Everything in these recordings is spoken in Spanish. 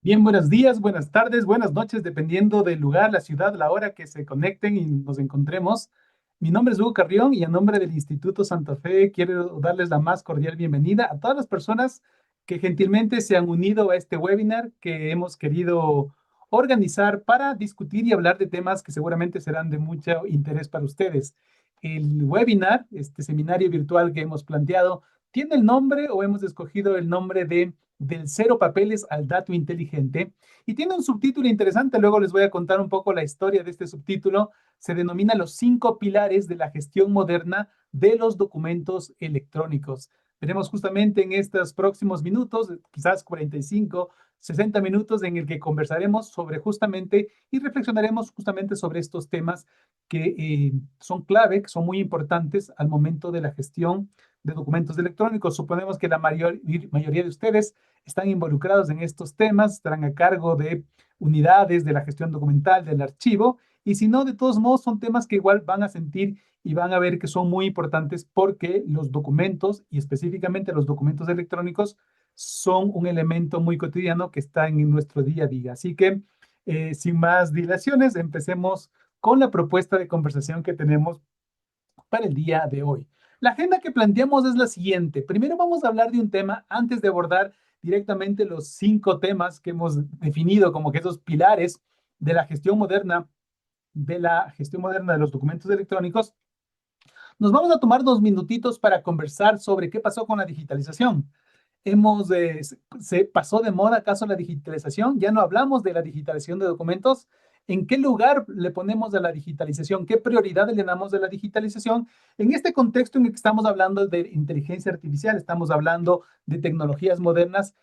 Bien, buenos días, buenas tardes, buenas noches, dependiendo del lugar, la ciudad, la hora que se conecten y nos encontremos. Mi nombre es Hugo Carrión y a nombre del Instituto Santa Fe quiero darles la más cordial bienvenida a todas las personas que gentilmente se han unido a este webinar que hemos querido organizar para discutir y hablar de temas que seguramente serán de mucho interés para ustedes. El webinar, este seminario virtual que hemos planteado, tiene el nombre o hemos escogido el nombre de Del cero papeles al dato inteligente. Y tiene un subtítulo interesante, luego les voy a contar un poco la historia de este subtítulo. Se denomina Los 5 pilares de la gestión moderna de los documentos electrónicos. Veremos justamente en estos próximos minutos, quizás 45, 60 minutos, en el que conversaremos sobre justamente y reflexionaremos justamente sobre estos temas que son clave, que son muy importantes al momento de la gestión de documentos electrónicos. Suponemos que la mayoría de ustedes están involucrados en estos temas, estarán a cargo de unidades de la gestión documental, del archivo, y si no, de todos modos, son temas que igual van a sentir y van a ver que son muy importantes porque los documentos, y específicamente los documentos electrónicos, son un elemento muy cotidiano que está en nuestro día a día. Así que, sin más dilaciones, empecemos con la propuesta de conversación que tenemos para el día de hoy. La agenda que planteamos es la siguiente. Primero vamos a hablar de un tema antes de abordar directamente los 5 temas que hemos definido como que esos pilares de la gestión moderna, de los documentos electrónicos. Nos vamos a tomar 2 minutitos para conversar sobre qué pasó con la digitalización. Se pasó de moda acaso la digitalización, ya no hablamos de la digitalización de documentos. ¿En qué lugar le ponemos a la digitalización? ¿Qué prioridad le damos a la digitalización? En este contexto en el que estamos hablando de inteligencia artificial, estamos hablando de tecnologías modernas.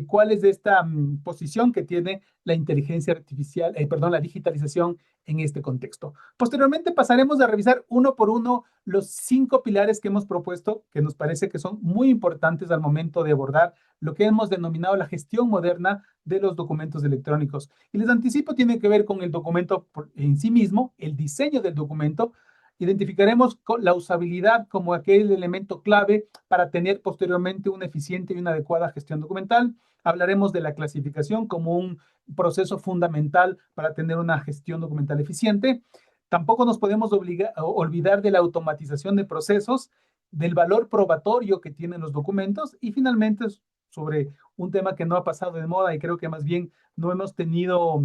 ¿Cuál es esta posición que tiene la inteligencia artificial, perdón, la digitalización en este contexto? Posteriormente pasaremos a revisar uno por uno los 5 pilares que hemos propuesto, que nos parece que son muy importantes al momento de abordar lo que hemos denominado la gestión moderna de los documentos electrónicos. Y les anticipo, tiene que ver con el documento en sí mismo, el diseño del documento. Identificaremos la usabilidad como aquel elemento clave para tener posteriormente una eficiente y una adecuada gestión documental. Hablaremos de la clasificación como un proceso fundamental para tener una gestión documental eficiente. Tampoco nos podemos olvidar de la automatización de procesos, del valor probatorio que tienen los documentos y finalmente sobre un tema que no ha pasado de moda y creo que más bien no hemos tenido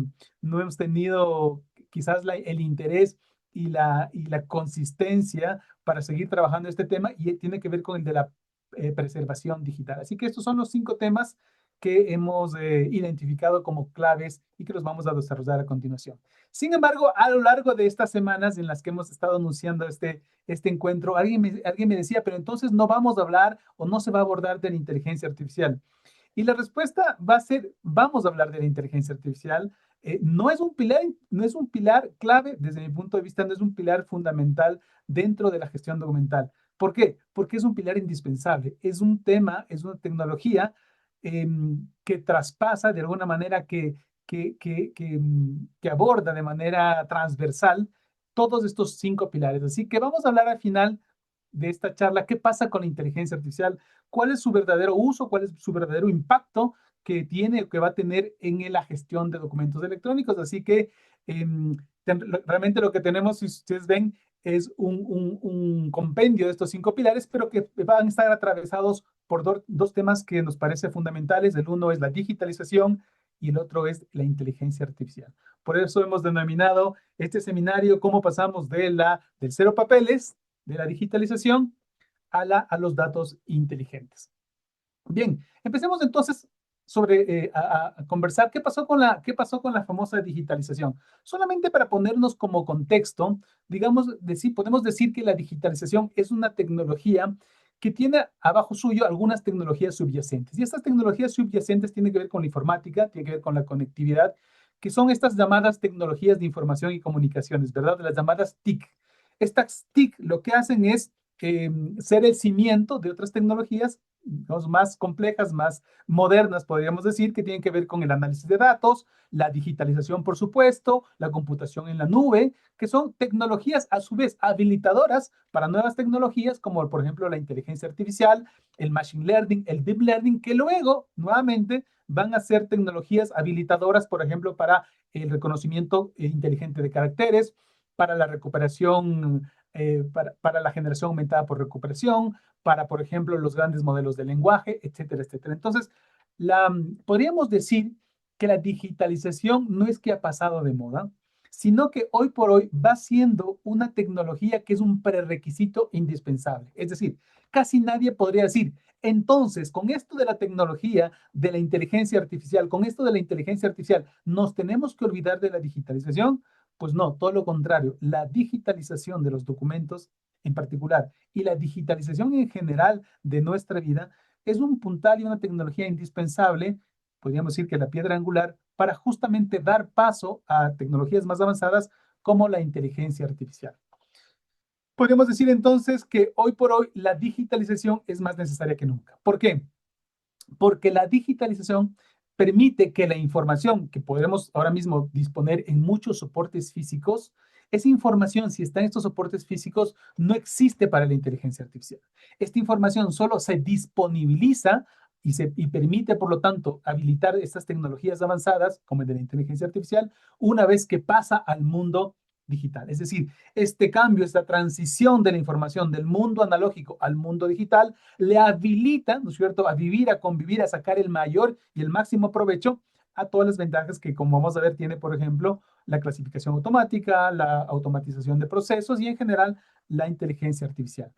quizás el interés y la consistencia para seguir trabajando este tema y tiene que ver con el de la preservación digital. Así que estos son los 5 temas que hemos identificado como claves y que los vamos a desarrollar a continuación. Sin embargo, a lo largo de estas semanas en las que hemos estado anunciando este encuentro, alguien me decía, pero entonces no vamos a hablar o no se va a abordar de la inteligencia artificial. Y la respuesta va a ser, vamos a hablar de la inteligencia artificial. No es un pilar clave, desde mi punto de vista, no es un pilar fundamental dentro de la gestión documental. ¿Por qué? Porque es un pilar indispensable. Es un tema, es una tecnología que traspasa de alguna manera, que aborda de manera transversal todos estos 5 pilares. Así que vamos a hablar al final de esta charla, qué pasa con la inteligencia artificial, cuál es su verdadero uso, cuál es su verdadero impacto que tiene o que va a tener en la gestión de documentos electrónicos. Así que realmente lo que tenemos, si ustedes ven, es un compendio de estos 5 pilares, pero que van a estar atravesados por dos temas que nos parecen fundamentales. El uno es la digitalización y el otro es la inteligencia artificial. Por eso hemos denominado este seminario cómo pasamos del cero papeles, de la digitalización, a los datos inteligentes. Bien, empecemos entonces a conversar qué pasó con la famosa digitalización. Solamente para ponernos como contexto, podemos decir que la digitalización es una tecnología que tiene abajo suyo algunas tecnologías subyacentes. Y estas tecnologías subyacentes tienen que ver con la informática, tienen que ver con la conectividad, que son estas llamadas tecnologías de información y comunicaciones, ¿verdad? Las llamadas TIC. Estas TIC lo que hacen es ser el cimiento de otras tecnologías digamos, más complejas, más modernas, podríamos decir, que tienen que ver con el análisis de datos, la digitalización, por supuesto, la computación en la nube, que son tecnologías a su vez habilitadoras para nuevas tecnologías, como por ejemplo la inteligencia artificial, el machine learning, el deep learning, que luego, nuevamente, van a ser tecnologías habilitadoras, por ejemplo, para el reconocimiento inteligente de caracteres, para la recuperación, para la generación aumentada por recuperación, para, por ejemplo, los grandes modelos de lenguaje, etcétera, etcétera. Entonces, podríamos decir que la digitalización no es que ha pasado de moda, sino que hoy por hoy va siendo una tecnología que es un prerequisito indispensable. Es decir, casi nadie podría decir, entonces, con esto de la tecnología, de la inteligencia artificial, con esto de la inteligencia artificial, ¿nos tenemos que olvidar de la digitalización? Pues no, todo lo contrario. La digitalización de los documentos en particular y la digitalización en general de nuestra vida es un puntal y una tecnología indispensable, podríamos decir que la piedra angular, para justamente dar paso a tecnologías más avanzadas como la inteligencia artificial. Podríamos decir entonces que hoy por hoy la digitalización es más necesaria que nunca. ¿Por qué? Porque la digitalización permite que la información que podemos ahora mismo disponer en muchos soportes físicos, esa información, si está en estos soportes físicos, no existe para la inteligencia artificial. Esta información solo se disponibiliza y permite, por lo tanto, habilitar estas tecnologías avanzadas, como el de la inteligencia artificial, una vez que pasa al mundo digital. Es decir, este cambio, esta transición de la información del mundo analógico al mundo digital, le habilita, ¿no es cierto?, a vivir, a convivir, a sacar el mayor y el máximo provecho a todas las ventajas que, como vamos a ver, tiene, por ejemplo, la clasificación automática, la automatización de procesos y, en general, la inteligencia artificial.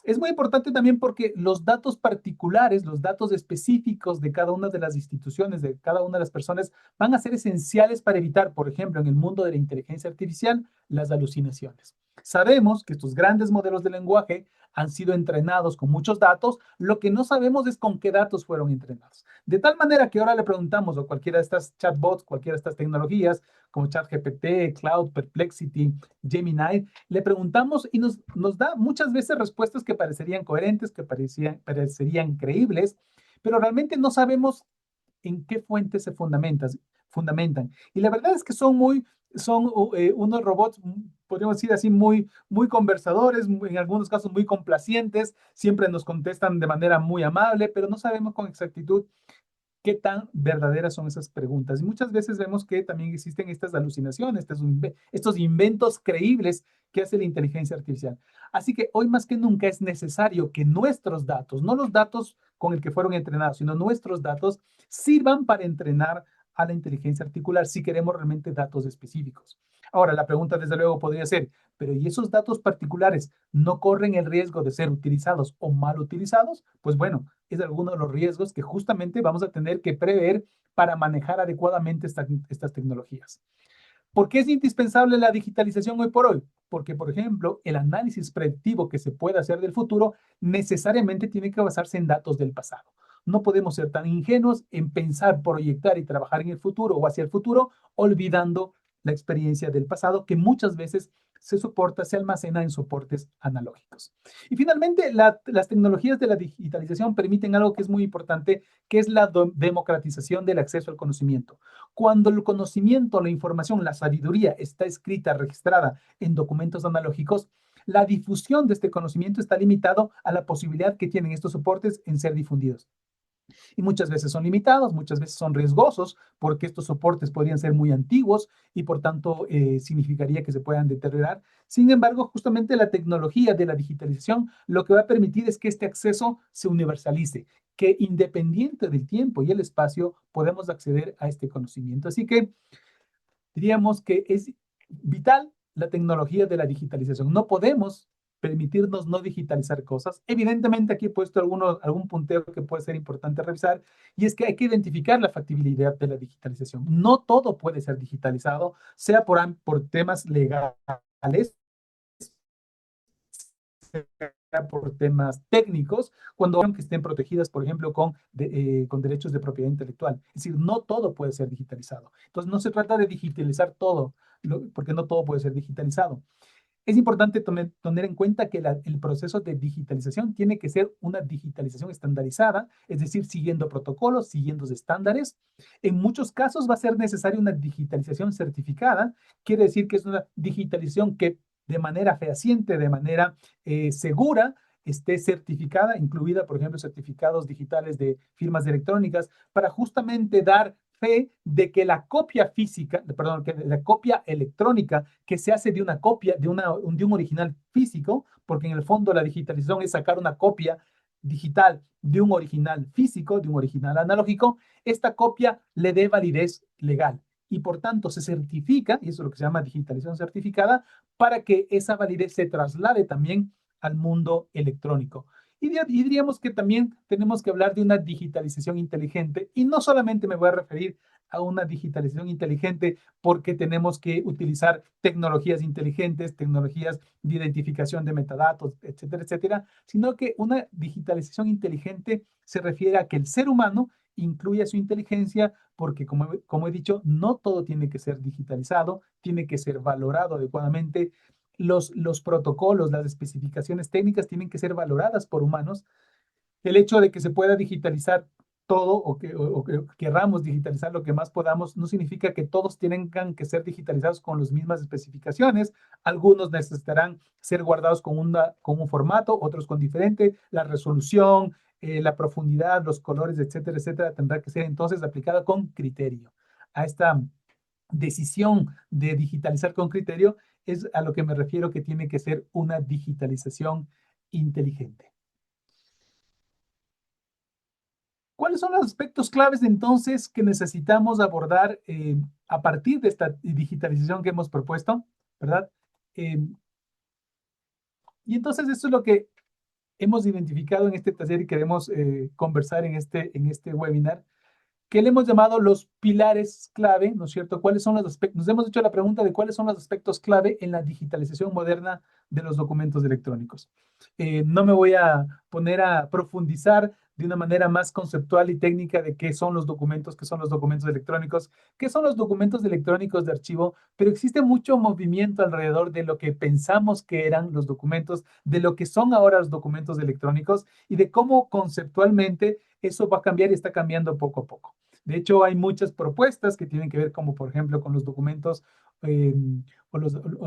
Es muy importante también porque los datos particulares, los datos específicos de cada una de las instituciones, de cada una de las personas, van a ser esenciales para evitar, por ejemplo, en el mundo de la inteligencia artificial, las alucinaciones. Sabemos que estos grandes modelos de lenguaje han sido entrenados con muchos datos, lo que no sabemos es con qué datos fueron entrenados. De tal manera que ahora le preguntamos a cualquiera de estas chatbots, cualquiera de estas tecnologías, como ChatGPT, Cloud, Perplexity, Gemini, le preguntamos y nos da muchas veces respuestas que parecerían coherentes, que parecerían creíbles, pero realmente no sabemos en qué fuentes se fundamentan. Y la verdad es que son unos robots, podríamos decir así, muy conversadores, en algunos casos muy complacientes, siempre nos contestan de manera muy amable, pero no sabemos con exactitud qué tan verdaderas son esas preguntas. Y muchas veces vemos que también existen estas alucinaciones, estos inventos creíbles que hace la inteligencia artificial. Así que hoy más que nunca es necesario que nuestros datos, no los datos con el que fueron entrenados, sino nuestros datos, sirvan para entrenar a la inteligencia articular si queremos realmente datos específicos. Ahora, la pregunta desde luego podría ser, pero ¿y esos datos particulares no corren el riesgo de ser utilizados o mal utilizados? Pues bueno, es alguno de los riesgos que justamente vamos a tener que prever para manejar adecuadamente estas tecnologías. ¿Por qué es indispensable la digitalización hoy por hoy? Porque, por ejemplo, el análisis predictivo que se puede hacer del futuro necesariamente tiene que basarse en datos del pasado. No podemos ser tan ingenuos en pensar, proyectar y trabajar en el futuro o hacia el futuro, olvidando la experiencia del pasado que muchas veces se almacena en soportes analógicos. Y finalmente, las tecnologías de la digitalización permiten algo que es muy importante, que es la democratización del acceso al conocimiento. Cuando el conocimiento, la información, la sabiduría está escrita, registrada en documentos analógicos, la difusión de este conocimiento está limitado a la posibilidad que tienen estos soportes en ser difundidos. Y muchas veces son limitados, muchas veces son riesgosos, porque estos soportes podrían ser muy antiguos y por tanto significaría que se puedan deteriorar. Sin embargo, justamente la tecnología de la digitalización lo que va a permitir es que este acceso se universalice, que independiente del tiempo y el espacio podemos acceder a este conocimiento. Así que diríamos que es vital la tecnología de la digitalización. No podemos permitirnos no digitalizar cosas. Evidentemente aquí he puesto algún punteo que puede ser importante revisar y es que hay que identificar la factibilidad de la digitalización. No todo puede ser digitalizado, sea por temas legales, por temas técnicos, cuando que estén protegidas, por ejemplo, con derechos de propiedad intelectual. Es decir, no todo puede ser digitalizado. Entonces, no se trata de digitalizar todo, porque no todo puede ser digitalizado. Es importante tener en cuenta que el proceso de digitalización tiene que ser una digitalización estandarizada, es decir, siguiendo protocolos, siguiendo estándares. En muchos casos va a ser necesaria una digitalización certificada, quiere decir que es una digitalización que de manera fehaciente, de manera segura, esté certificada, incluida, por ejemplo, certificados digitales de firmas electrónicas, para justamente dar fe de que la copia física, perdón, que la copia electrónica que se hace de una copia, de un original físico, porque en el fondo la digitalización es sacar una copia digital de un original físico, de un original analógico, esta copia le dé validez legal y por tanto se certifica, y eso es lo que se llama digitalización certificada, para que esa validez se traslade también al mundo electrónico. Y diríamos que también tenemos que hablar de una digitalización inteligente y no solamente me voy a referir a una digitalización inteligente porque tenemos que utilizar tecnologías inteligentes, tecnologías de identificación de metadatos, etcétera, etcétera, sino que una digitalización inteligente se refiere a que el ser humano incluya su inteligencia porque, como he dicho, no todo tiene que ser digitalizado, tiene que ser valorado adecuadamente. Los protocolos, las especificaciones técnicas tienen que ser valoradas por humanos. El hecho de que se pueda digitalizar todo o que querramos digitalizar lo que más podamos, no significa que todos tengan que ser digitalizados con las mismas especificaciones. Algunos necesitarán ser guardados con un formato, otros con diferente. La resolución, la profundidad, los colores, etcétera, etcétera, tendrá que ser entonces aplicada con criterio. A esta decisión de digitalizar con criterio es a lo que me refiero que tiene que ser una digitalización inteligente. ¿Cuáles son los aspectos claves entonces que necesitamos abordar a partir de esta digitalización que hemos propuesto, ¿verdad? Eh, y entonces eso es lo que hemos identificado en este taller y queremos conversar en este webinar, que le hemos llamado los pilares clave, ¿no es cierto? ¿Cuáles son los aspectos? Nos hemos hecho la pregunta de cuáles son los aspectos clave en la digitalización moderna de los documentos electrónicos. No me voy a poner a profundizar de una manera más conceptual y técnica de qué son los documentos, qué son los documentos electrónicos, qué son los documentos electrónicos de archivo, pero existe mucho movimiento alrededor de lo que pensamos que eran los documentos, de lo que son ahora los documentos electrónicos y de cómo conceptualmente eso va a cambiar y está cambiando poco a poco. De hecho, hay muchas propuestas que tienen que ver como, por ejemplo, con los documentos eh, o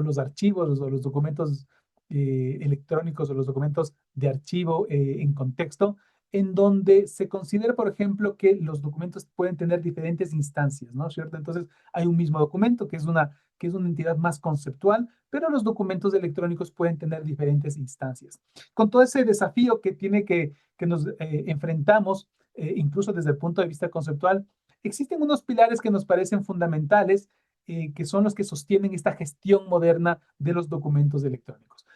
los archivos o los documentos electrónicos o los documentos de archivo en contexto, en donde se considera, por ejemplo, que los documentos pueden tener diferentes instancias, ¿no es cierto? Entonces, hay un mismo documento que es una entidad más conceptual, pero los documentos electrónicos pueden tener diferentes instancias. Con todo ese desafío que nos enfrentamos, incluso desde el punto de vista conceptual, existen unos pilares que nos parecen fundamentales, que son los que sostienen esta gestión moderna de los documentos electrónicos.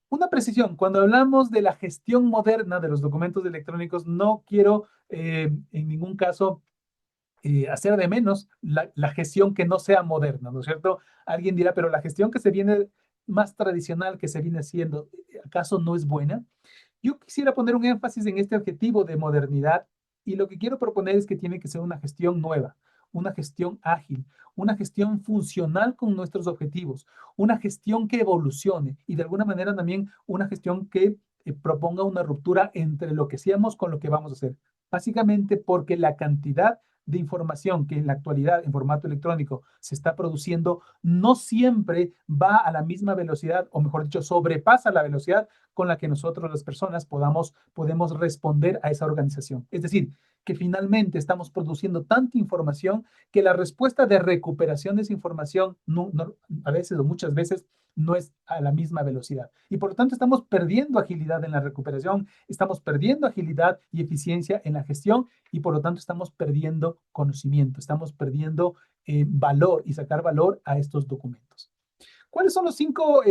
Una precisión, cuando hablamos de la gestión moderna de los documentos electrónicos, no quiero en ningún caso hacer de menos la gestión que no sea moderna, ¿no es cierto? Alguien dirá, pero la gestión que se viene más tradicional, que se viene haciendo, ¿acaso no es buena? Yo quisiera poner un énfasis en este objetivo de modernidad y lo que quiero proponer es que tiene que ser una gestión nueva, una gestión ágil, una gestión funcional con nuestros objetivos, una gestión que evolucione y de alguna manera también una gestión que proponga una ruptura entre lo que hacíamos con lo que vamos a hacer. Básicamente porque la cantidad de información que en la actualidad en formato electrónico se está produciendo no siempre va a la misma velocidad, o mejor dicho, sobrepasa la velocidad con la que nosotros las personas podemos responder a esa organización. Es decir, que finalmente estamos produciendo tanta información que la respuesta de recuperación de esa información a veces o muchas veces no es a la misma velocidad. Y por lo tanto estamos perdiendo agilidad en la recuperación, estamos perdiendo agilidad y eficiencia en la gestión y por lo tanto estamos perdiendo conocimiento, estamos perdiendo valor y sacar valor a estos documentos. ¿Cuáles son los 5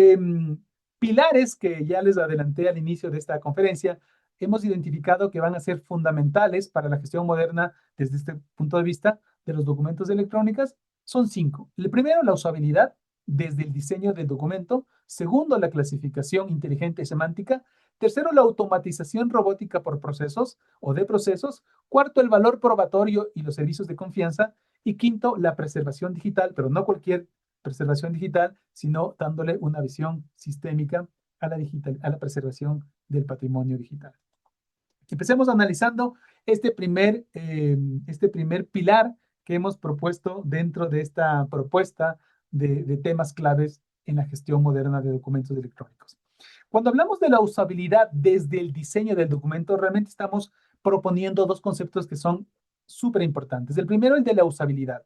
pilares que ya les adelanté al inicio de esta conferencia? Hemos identificado que van a ser fundamentales para la gestión moderna desde este punto de vista de los documentos electrónicos. Son 5. El primero, la usabilidad desde el diseño del documento. Segundo, la clasificación inteligente y semántica. Tercero, la automatización robótica por procesos o de procesos. Cuarto, el valor probatorio y los servicios de confianza. Y quinto, la preservación digital, pero no cualquier preservación digital, sino dándole una visión sistémica a la preservación del patrimonio digital. Empecemos analizando este primer pilar que hemos propuesto dentro de esta propuesta de temas claves en la gestión moderna de documentos electrónicos. Cuando hablamos de la usabilidad desde el diseño del documento, realmente estamos proponiendo dos conceptos que son súper importantes. El primero, el de la usabilidad.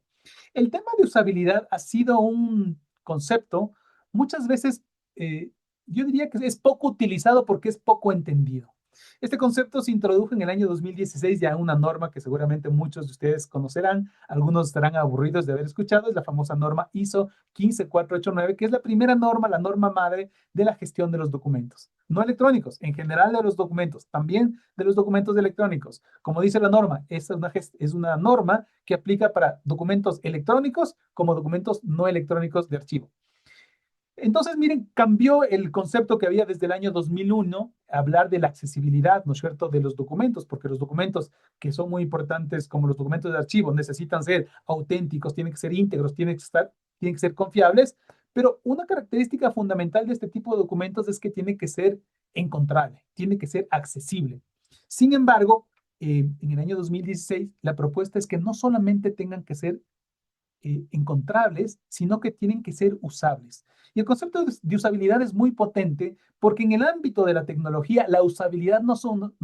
El tema de usabilidad ha sido un concepto muchas veces, yo diría que es poco utilizado porque es poco entendido. Este concepto se introdujo en el año 2016 ya en una norma que seguramente muchos de ustedes conocerán, algunos estarán aburridos de haber escuchado, es la famosa norma ISO 15489, que es la primera norma, la norma madre de la gestión de los documentos, no electrónicos, en general de los documentos, también de los documentos electrónicos. Como dice la norma, es una norma que aplica para documentos electrónicos como documentos no electrónicos de archivo. Entonces, miren, cambió el concepto que había desde el año 2001, hablar de la accesibilidad, ¿no es cierto?, de los documentos, porque los documentos que son muy importantes, como los documentos de archivo, necesitan ser auténticos, tienen que ser íntegros, tienen que ser confiables, pero una característica fundamental de este tipo de documentos es que tiene que ser encontrable, tiene que ser accesible. Sin embargo, en el año 2016, la propuesta es que no solamente tengan que ser encontrables, sino que tienen que ser usables. Y el concepto de usabilidad es muy potente porque en el ámbito de la tecnología, la usabilidad no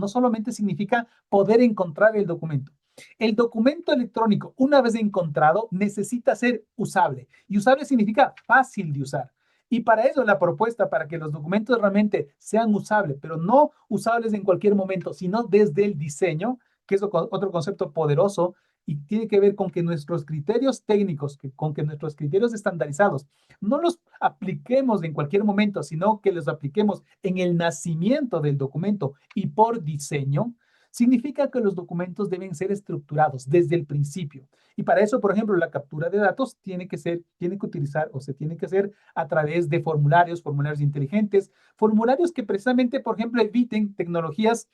solamente significa poder encontrar el documento. El documento electrónico, una vez encontrado, necesita ser usable. Y usable significa fácil de usar. Y para eso la propuesta, para que los documentos realmente sean usables, pero no usables en cualquier momento, sino desde el diseño, que es otro concepto poderoso, y tiene que ver con que nuestros criterios técnicos, con que nuestros criterios estandarizados, no los apliquemos en cualquier momento, sino que los apliquemos en el nacimiento del documento y por diseño, significa que los documentos deben ser estructurados desde el principio. Y para eso, por ejemplo, la captura de datos tiene que utilizar o se tiene que hacer a través de formularios inteligentes, formularios que precisamente, por ejemplo, eviten tecnologías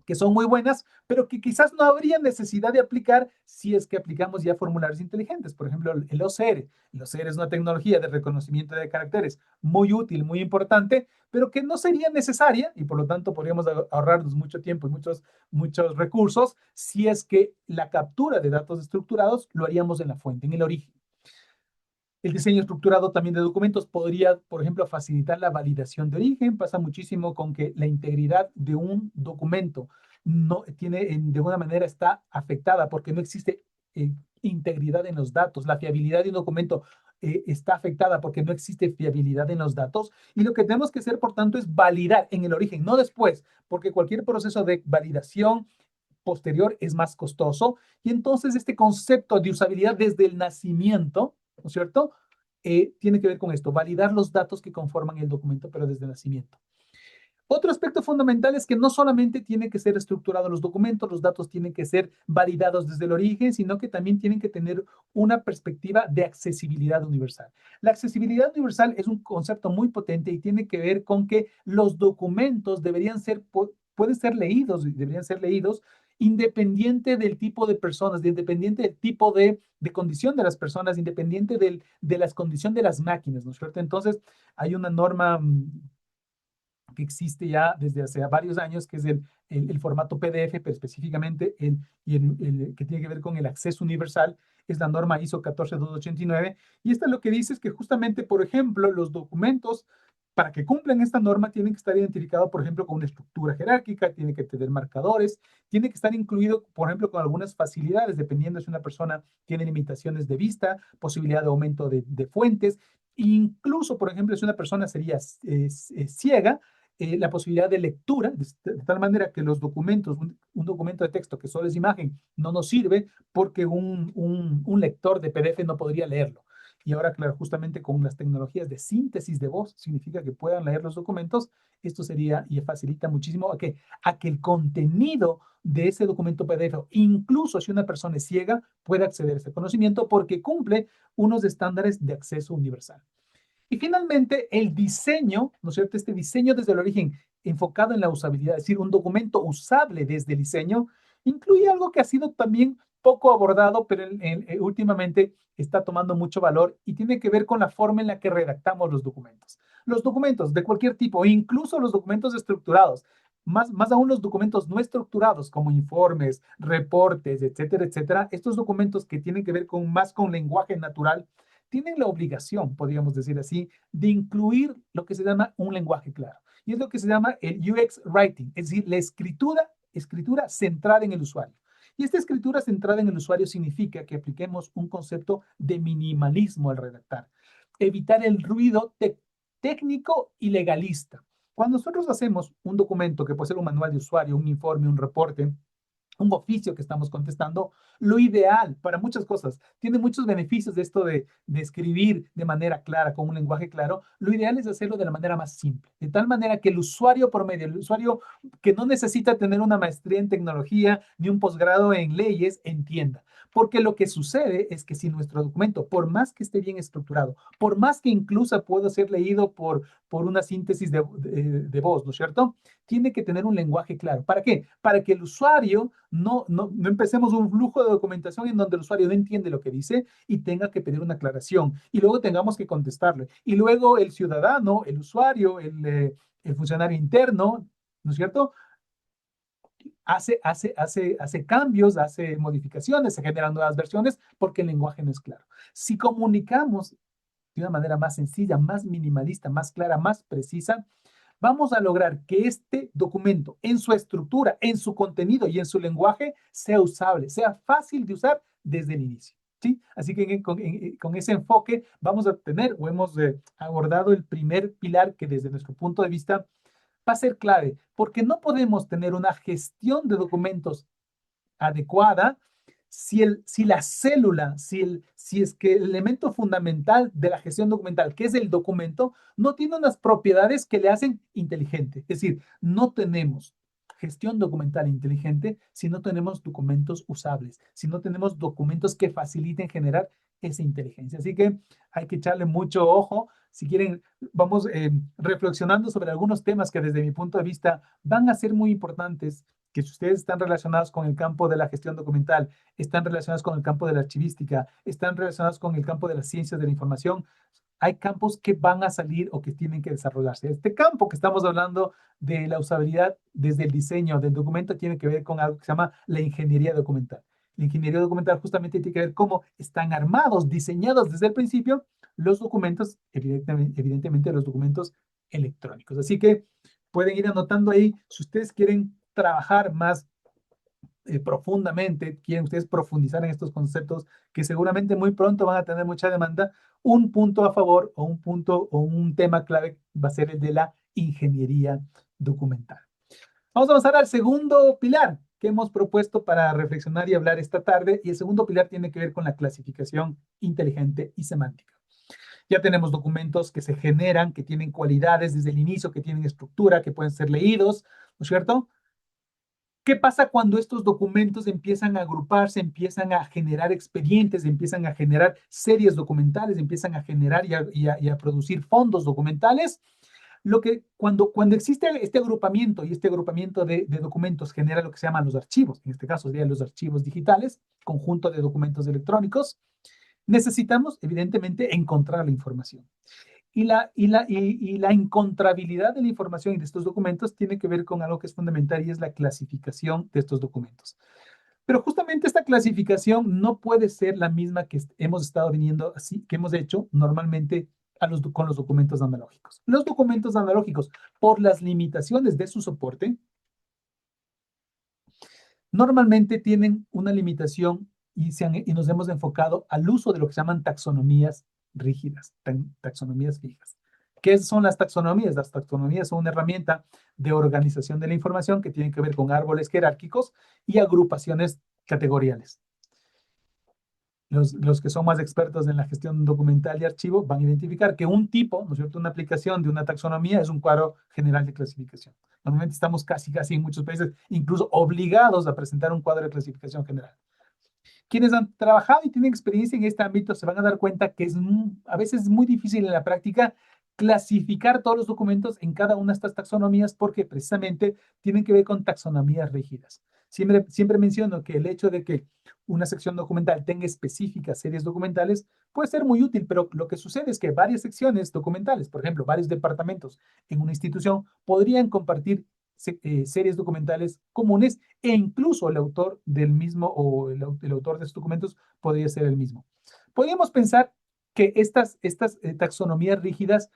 que son muy buenas, pero que quizás no habría necesidad de aplicar si es que aplicamos ya formularios inteligentes. Por ejemplo, el OCR. El OCR es una tecnología de reconocimiento de caracteres muy útil, muy importante, pero que no sería necesaria y por lo tanto podríamos ahorrarnos mucho tiempo y muchos recursos si es que la captura de datos estructurados lo haríamos en la fuente, en el origen. El diseño estructurado también de documentos podría, por ejemplo, facilitar la validación de origen. Pasa muchísimo con que la integridad de un documento no tiene, de alguna manera está afectada porque no existe integridad en los datos. La fiabilidad de un documento está afectada porque no existe fiabilidad en los datos. Y lo que tenemos que hacer, por tanto, es validar en el origen, no después, porque cualquier proceso de validación posterior es más costoso. Y entonces este concepto de usabilidad desde el nacimiento, ¿no es cierto? Tiene que ver con esto, validar los datos que conforman el documento, pero desde el nacimiento. Otro aspecto fundamental es que no solamente tienen que ser estructurados los documentos, los datos tienen que ser validados desde el origen, sino que también tienen que tener una perspectiva de accesibilidad universal. La accesibilidad universal es un concepto muy potente y tiene que ver con que los documentos pueden ser leídos, deberían ser leídos independiente del tipo de personas, independiente del tipo de condición de las personas, independiente de la condición de las máquinas, ¿no es cierto? Entonces, hay una norma que existe ya desde hace varios años, que es el formato PDF, pero específicamente el que tiene que ver con el acceso universal, es la norma ISO 14289. Y esta lo que dice es que justamente, por ejemplo, los documentos, para que cumplan esta norma, tienen que estar identificados, por ejemplo, con una estructura jerárquica, tiene que tener marcadores, tiene que estar incluido, por ejemplo, con algunas facilidades, dependiendo si una persona tiene limitaciones de vista, posibilidad de aumento de fuentes. Incluso, por ejemplo, si una persona sería ciega, la posibilidad de lectura, de tal manera que los documentos, un documento de texto que solo es imagen, no nos sirve porque un lector de PDF no podría leerlo. Y ahora, claro, justamente con las tecnologías de síntesis de voz, significa que puedan leer los documentos, esto sería y facilita muchísimo a que el contenido de ese documento PDF, incluso si una persona es ciega, pueda acceder a ese conocimiento porque cumple unos estándares de acceso universal. Y finalmente, el diseño, ¿no es cierto? Este diseño desde el origen enfocado en la usabilidad, es decir, un documento usable desde el diseño, incluye algo que ha sido también poco abordado, pero últimamente está tomando mucho valor y tiene que ver con la forma en la que redactamos los documentos. Los documentos de cualquier tipo, incluso los documentos estructurados, más aún los documentos no estructurados como informes, reportes, etcétera, etcétera, estos documentos que tienen que ver más con lenguaje natural, tienen la obligación, podríamos decir así, de incluir lo que se llama un lenguaje claro. Y es lo que se llama el UX Writing, es decir, la escritura centrada en el usuario. Y esta escritura centrada en el usuario significa que apliquemos un concepto de minimalismo al redactar. Evitar el ruido técnico y legalista. Cuando nosotros hacemos un documento que puede ser un manual de usuario, un informe, un reporte, un oficio que estamos contestando, lo ideal para muchas cosas, tiene muchos beneficios de esto de escribir de manera clara, con un lenguaje claro, lo ideal es hacerlo de la manera más simple, de tal manera que el usuario promedio, el usuario que no necesita tener una maestría en tecnología ni un posgrado en leyes, entienda. Porque lo que sucede es que si nuestro documento, por más que esté bien estructurado, por más que incluso pueda ser leído por una síntesis de voz, ¿no es cierto? Tiene que tener un lenguaje claro. ¿Para qué? Para que el usuario no empecemos un flujo de documentación en donde el usuario no entiende lo que dice y tenga que pedir una aclaración y luego tengamos que contestarle. Y luego el ciudadano, el usuario, el funcionario interno, ¿no es cierto? Hace cambios, hace modificaciones, se generan nuevas versiones porque el lenguaje no es claro. Si comunicamos de una manera más sencilla, más minimalista, más clara, más precisa, vamos a lograr que este documento en su estructura, en su contenido y en su lenguaje sea usable, sea fácil de usar desde el inicio. ¿Sí? Así que con ese enfoque vamos a tener o hemos abordado el primer pilar que desde nuestro punto de vista va a ser clave, porque no podemos tener una gestión de documentos adecuada si la célula, si es que el elemento fundamental de la gestión documental, que es el documento, no tiene unas propiedades que le hacen inteligente. Es decir, no tenemos gestión documental inteligente si no tenemos documentos usables, si no tenemos documentos que faciliten generar esa inteligencia. Así que hay que echarle mucho ojo. Si quieren, vamos reflexionando sobre algunos temas que desde mi punto de vista van a ser muy importantes, que si ustedes están relacionados con el campo de la gestión documental, están relacionados con el campo de la archivística, están relacionados con el campo de las ciencias de la información, hay campos que van a salir o que tienen que desarrollarse. Este campo que estamos hablando de la usabilidad desde el diseño del documento tiene que ver con algo que se llama la ingeniería documental. La ingeniería documental justamente tiene que ver cómo están armados, diseñados desde el principio los documentos, evidentemente los documentos electrónicos. Así que pueden ir anotando ahí si ustedes quieren trabajar más profundamente, quieren ustedes profundizar en estos conceptos que seguramente muy pronto van a tener mucha demanda, un punto a favor o un punto o un tema clave va a ser el de la ingeniería documental. Vamos a avanzar al segundo pilar que hemos propuesto para reflexionar y hablar esta tarde, y el segundo pilar tiene que ver con la clasificación inteligente y semántica. Ya tenemos documentos que se generan, que tienen cualidades desde el inicio, que tienen estructura, que pueden ser leídos, ¿no es cierto? ¿Qué pasa cuando estos documentos empiezan a agruparse, empiezan a generar expedientes, empiezan a generar series documentales, empiezan a generar y a producir fondos documentales? Cuando existe este agrupamiento y este agrupamiento de documentos genera lo que se llaman los archivos, en este caso serían los archivos digitales, conjunto de documentos electrónicos, necesitamos evidentemente encontrar la información. Y la encontrabilidad de la información y de estos documentos tiene que ver con algo que es fundamental y es la clasificación de estos documentos. Pero justamente esta clasificación no puede ser la misma que hemos estado viniendo así, que hemos hecho normalmente con los documentos analógicos. Los documentos analógicos, por las limitaciones de su soporte, normalmente tienen una limitación y nos hemos enfocado al uso de lo que se llaman taxonomías rígidas, taxonomías fijas. ¿Qué son las taxonomías? Las taxonomías son una herramienta de organización de la información que tienen que ver con árboles jerárquicos y agrupaciones categoriales. Los que son más expertos en la gestión documental y archivo van a identificar que un tipo, ¿no es cierto?, una aplicación de una taxonomía es un cuadro general de clasificación. Normalmente estamos casi en muchos países incluso obligados a presentar un cuadro de clasificación general. Quienes han trabajado y tienen experiencia en este ámbito se van a dar cuenta que a veces es muy difícil en la práctica clasificar todos los documentos en cada una de estas taxonomías porque precisamente tienen que ver con taxonomías rígidas. Siempre menciono que el hecho de que una sección documental tenga específicas series documentales puede ser muy útil, pero lo que sucede es que varias secciones documentales, por ejemplo, varios departamentos en una institución, podrían compartir series documentales comunes e incluso el autor del mismo o el autor de estos documentos podría ser el mismo. Podríamos pensar que estas taxonomías rígidas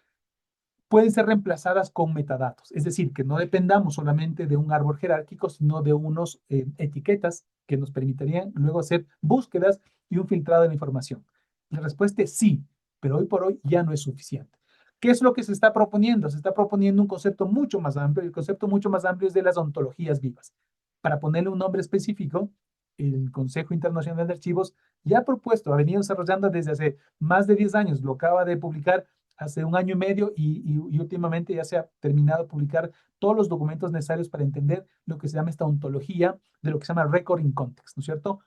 pueden ser reemplazadas con metadatos, es decir, que no dependamos solamente de un árbol jerárquico, sino de unos etiquetas que nos permitirían luego hacer búsquedas y un filtrado de la información. La respuesta es sí, pero hoy por hoy ya no es suficiente. ¿Qué es lo que se está proponiendo? Se está proponiendo un concepto mucho más amplio. El concepto mucho más amplio es de las ontologías vivas. Para ponerle un nombre específico, el Consejo Internacional de Archivos ya ha propuesto, ha venido desarrollando desde hace más de 10 años, lo acaba de publicar hace un año y medio y últimamente ya se ha terminado de publicar todos los documentos necesarios para entender lo que se llama esta ontología de lo que se llama record in context, ¿no es cierto?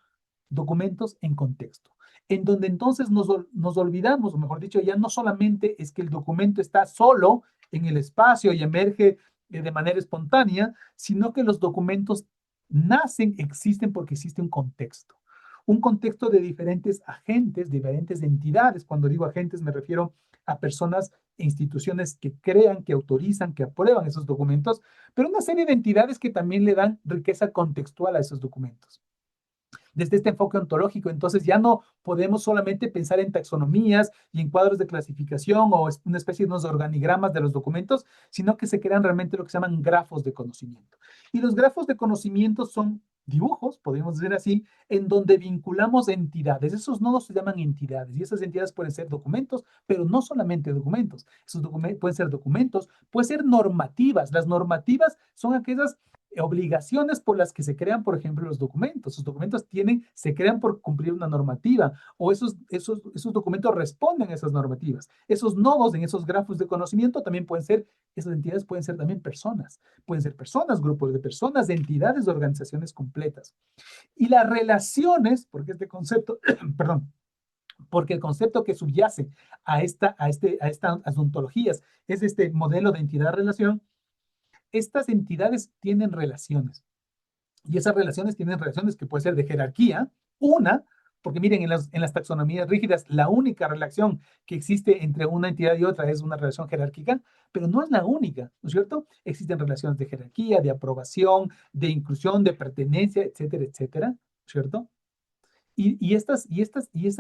Documentos en contexto, en donde entonces nos olvidamos, o mejor dicho, ya no solamente es que el documento está solo en el espacio y emerge de manera espontánea, sino que los documentos nacen, existen porque existe un contexto de diferentes agentes, diferentes entidades. Cuando digo agentes me refiero a personas e instituciones que crean, que autorizan, que aprueban esos documentos, pero una serie de entidades que también le dan riqueza contextual a esos documentos desde este enfoque ontológico. Entonces ya no podemos solamente pensar en taxonomías y en cuadros de clasificación o una especie de unos organigramas de los documentos, sino que se crean realmente lo que se llaman grafos de conocimiento. Y los grafos de conocimiento son dibujos, podemos decir así, en donde vinculamos entidades. Esos nodos se llaman entidades y esas entidades pueden ser documentos, pero no solamente documentos. Esos documentos pueden ser documentos, pueden ser normativas. Las normativas son aquellas obligaciones por las que se crean, por ejemplo, los documentos. Los documentos se crean por cumplir una normativa o esos documentos responden a esas normativas. Esos nodos en esos grafos de conocimiento también pueden ser, esas entidades pueden ser también personas, grupos de personas, de entidades, de organizaciones completas. Y las relaciones, porque este concepto, perdón, porque el concepto que subyace a estas ontologías es este modelo de entidad-relación. Estas entidades tienen relaciones y esas relaciones tienen relaciones que pueden ser de jerarquía, una, porque miren, en las taxonomías rígidas, la única relación que existe entre una entidad y otra es una relación jerárquica, pero no es la única, ¿no es cierto? Existen relaciones de jerarquía, de aprobación, de inclusión, de pertenencia, etcétera, etcétera, ¿cierto? Y estas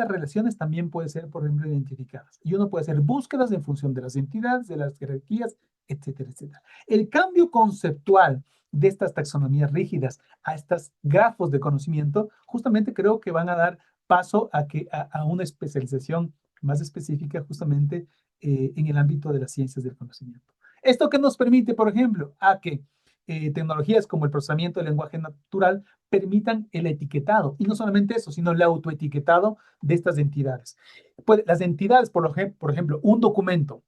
relaciones también pueden ser, por ejemplo, identificadas. Y uno puede hacer búsquedas en función de las entidades, de las jerarquías, etcétera, etcétera. El cambio conceptual de estas taxonomías rígidas a estos grafos de conocimiento, justamente creo que van a dar paso a una especialización más específica justamente en el ámbito de las ciencias del conocimiento. Esto que nos permite, por ejemplo, a que tecnologías como el procesamiento del lenguaje natural permitan el etiquetado, y no solamente eso, sino el autoetiquetado de estas entidades. Pues, las entidades, por ejemplo, un documento,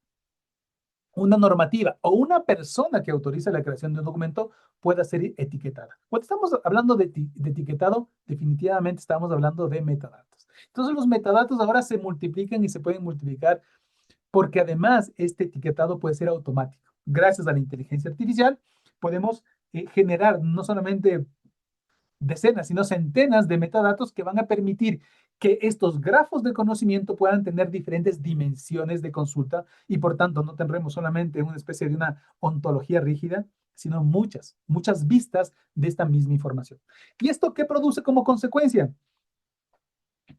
una normativa o una persona que autoriza la creación de un documento pueda ser etiquetada. Cuando estamos hablando de etiquetado, definitivamente estamos hablando de metadatos. Entonces los metadatos ahora se multiplican y se pueden multiplicar porque además este etiquetado puede ser automático. Gracias a la inteligencia artificial podemos generar no solamente decenas, sino centenas de metadatos que van a permitir que estos grafos de conocimiento puedan tener diferentes dimensiones de consulta y por tanto no tendremos solamente una especie de una ontología rígida, sino muchas vistas de esta misma información. ¿Y esto qué produce como consecuencia?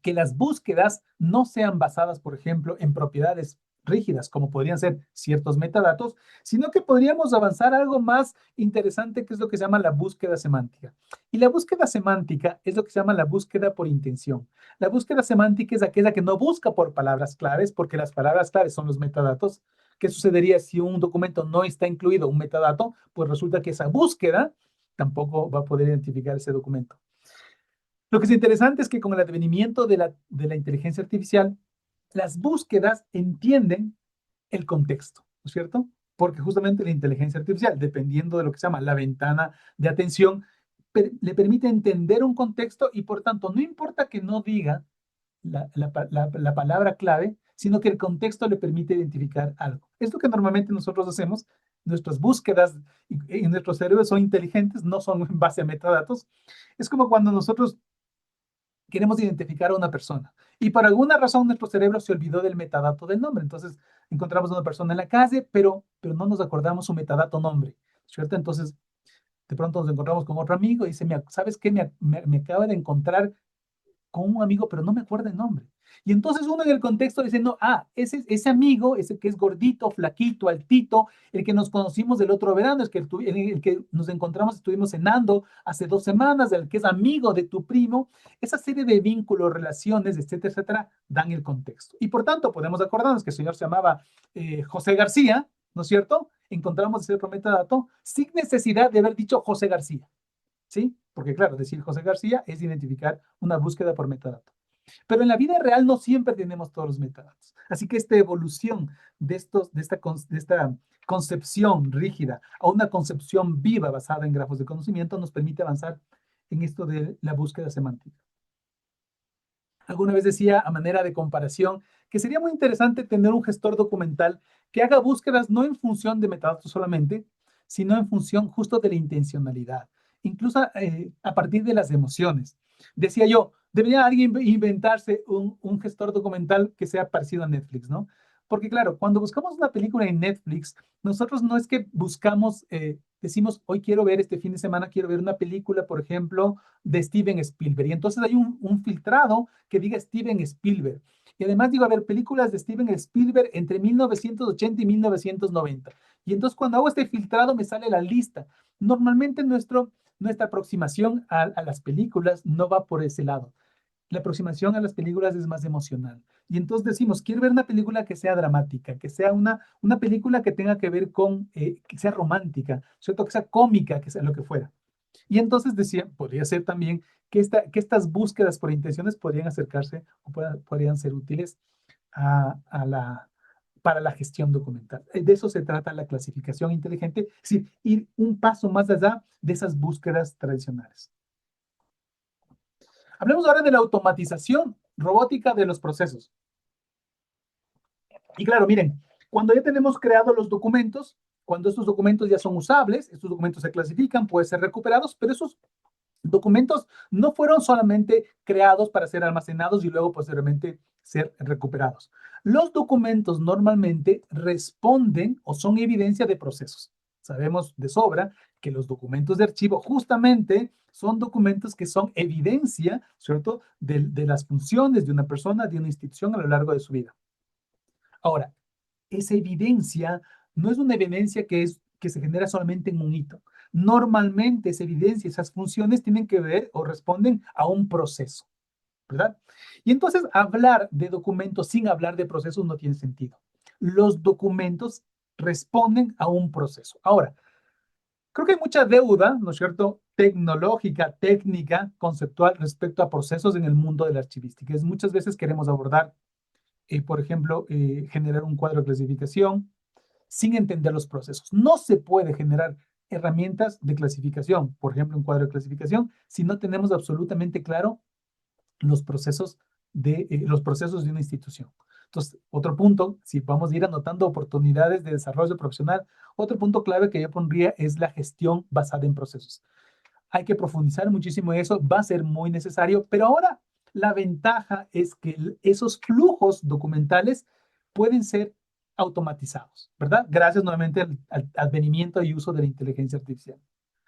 Que las búsquedas no sean basadas, por ejemplo, en propiedades rígidas, como podrían ser ciertos metadatos, sino que podríamos avanzar a algo más interesante, que es lo que se llama la búsqueda semántica. Y la búsqueda semántica es lo que se llama la búsqueda por intención. La búsqueda semántica es aquella que no busca por palabras claves, porque las palabras claves son los metadatos. ¿Qué sucedería si un documento no está incluido un metadato? Pues resulta que esa búsqueda tampoco va a poder identificar ese documento. Lo que es interesante es que con el advenimiento de la inteligencia artificial, las búsquedas entienden el contexto, ¿no es cierto? Porque justamente la inteligencia artificial, dependiendo de lo que se llama la ventana de atención, le permite entender un contexto y por tanto no importa que no diga la palabra clave, sino que el contexto le permite identificar algo. Es lo que normalmente nosotros hacemos nuestras búsquedas y nuestros cerebros son inteligentes, no son en base a metadatos. Es como cuando nosotros queremos identificar a una persona y por alguna razón nuestro cerebro se olvidó del metadato del nombre. Entonces encontramos a una persona en la calle, pero no nos acordamos su metadato nombre, ¿cierto? Entonces de pronto nos encontramos con otro amigo y dice, ¿sabes qué? Me acaba de encontrar con un amigo, pero no me acuerdo el nombre. Y entonces uno en el contexto dice, no, ese amigo, ese que es gordito, flaquito, altito, el que nos conocimos del otro verano, el que nos encontramos, estuvimos cenando hace 2 semanas, el que es amigo de tu primo, esa serie de vínculos, relaciones, etcétera, etcétera, dan el contexto. Y por tanto, podemos acordarnos que el señor se llamaba José García, ¿no es cierto? Encontramos ese otro metadato sin necesidad de haber dicho José García. ¿Sí? Porque claro, decir José García es identificar una búsqueda por metadato. Pero en la vida real no siempre tenemos todos los metadatos. Así que esta evolución de esta concepción rígida a una concepción viva basada en grafos de conocimiento nos permite avanzar en esto de la búsqueda semántica. Alguna vez decía a manera de comparación que sería muy interesante tener un gestor documental que haga búsquedas no en función de metadatos solamente, sino en función justo de la intencionalidad, incluso a partir de las emociones. Decía yo, debería alguien inventarse un gestor documental que sea parecido a Netflix, ¿no? Porque claro, cuando buscamos una película en Netflix, nosotros no es que buscamos, decimos, hoy quiero ver este fin de semana, quiero ver una película, por ejemplo, de Steven Spielberg. Y entonces hay un filtrado que diga Steven Spielberg. Y además digo, a ver, películas de Steven Spielberg entre 1980 y 1990. Y entonces cuando hago este filtrado me sale la lista. Normalmente nuestra aproximación a las películas no va por ese lado. La aproximación a las películas es más emocional. Y entonces decimos, quiero ver una película que sea dramática, que sea una película que tenga que ver con, que sea romántica, ¿cierto? Que sea cómica, que sea lo que fuera. Y entonces decía, podría ser también que estas búsquedas por intenciones podrían acercarse o podrían ser útiles para la gestión documental. De eso se trata la clasificación inteligente, es decir, ir un paso más allá de esas búsquedas tradicionales. Hablemos ahora de la automatización robótica de los procesos. Y claro, miren, cuando ya tenemos creados los documentos, cuando estos documentos ya son usables, estos documentos se clasifican, pueden ser recuperados, pero esos documentos no fueron solamente creados para ser almacenados y luego posteriormente ser recuperados. Los documentos normalmente responden o son evidencia de procesos. Sabemos de sobra que los documentos de archivo justamente son documentos que son evidencia, ¿cierto?, de las funciones de una persona, de una institución a lo largo de su vida. Ahora, esa evidencia no es una evidencia que se genera solamente en un hito. Normalmente esa evidencia, esas funciones tienen que ver o responden a un proceso, ¿verdad? Y entonces hablar de documentos sin hablar de procesos no tiene sentido. Los documentos responden a un proceso. Ahora, creo que hay mucha deuda, ¿no es cierto?, tecnológica, técnica, conceptual respecto a procesos en el mundo de la archivística. Muchas veces queremos abordar, por ejemplo, generar un cuadro de clasificación, sin entender los procesos. No se puede generar herramientas de clasificación, por ejemplo, un cuadro de clasificación, si no tenemos absolutamente claro los procesos de una institución. Entonces, otro punto, si vamos a ir anotando oportunidades de desarrollo profesional, otro punto clave que yo pondría es la gestión basada en procesos. Hay que profundizar muchísimo en eso, va a ser muy necesario, pero ahora la ventaja es que esos flujos documentales pueden ser automatizados, ¿verdad? Gracias nuevamente al advenimiento y uso de la inteligencia artificial.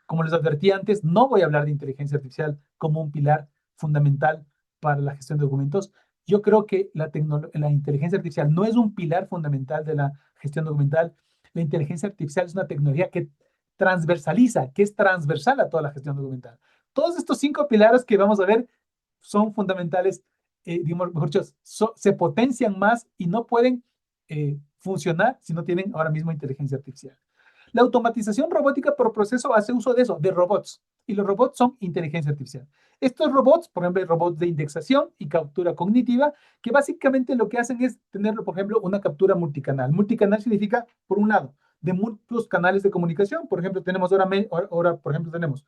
Como les advertí antes, no voy a hablar de inteligencia artificial como un pilar fundamental para la gestión de documentos. Yo creo que la inteligencia artificial no es un pilar fundamental de la gestión documental. La inteligencia artificial es una tecnología que transversaliza, que es transversal a toda la gestión documental. Todos estos 5 pilares que vamos a ver son fundamentales, digamos, mejor dicho, se potencian más y no pueden funcionar si no tienen ahora mismo inteligencia artificial. La automatización robótica por proceso hace uso de eso, de robots. Y los robots son inteligencia artificial. Estos robots, por ejemplo, robots de indexación y captura cognitiva, que básicamente lo que hacen es tenerlo, por ejemplo, una captura multicanal. Multicanal significa, por un lado, de múltiples canales de comunicación. Por ejemplo, tenemos ahora por ejemplo, tenemos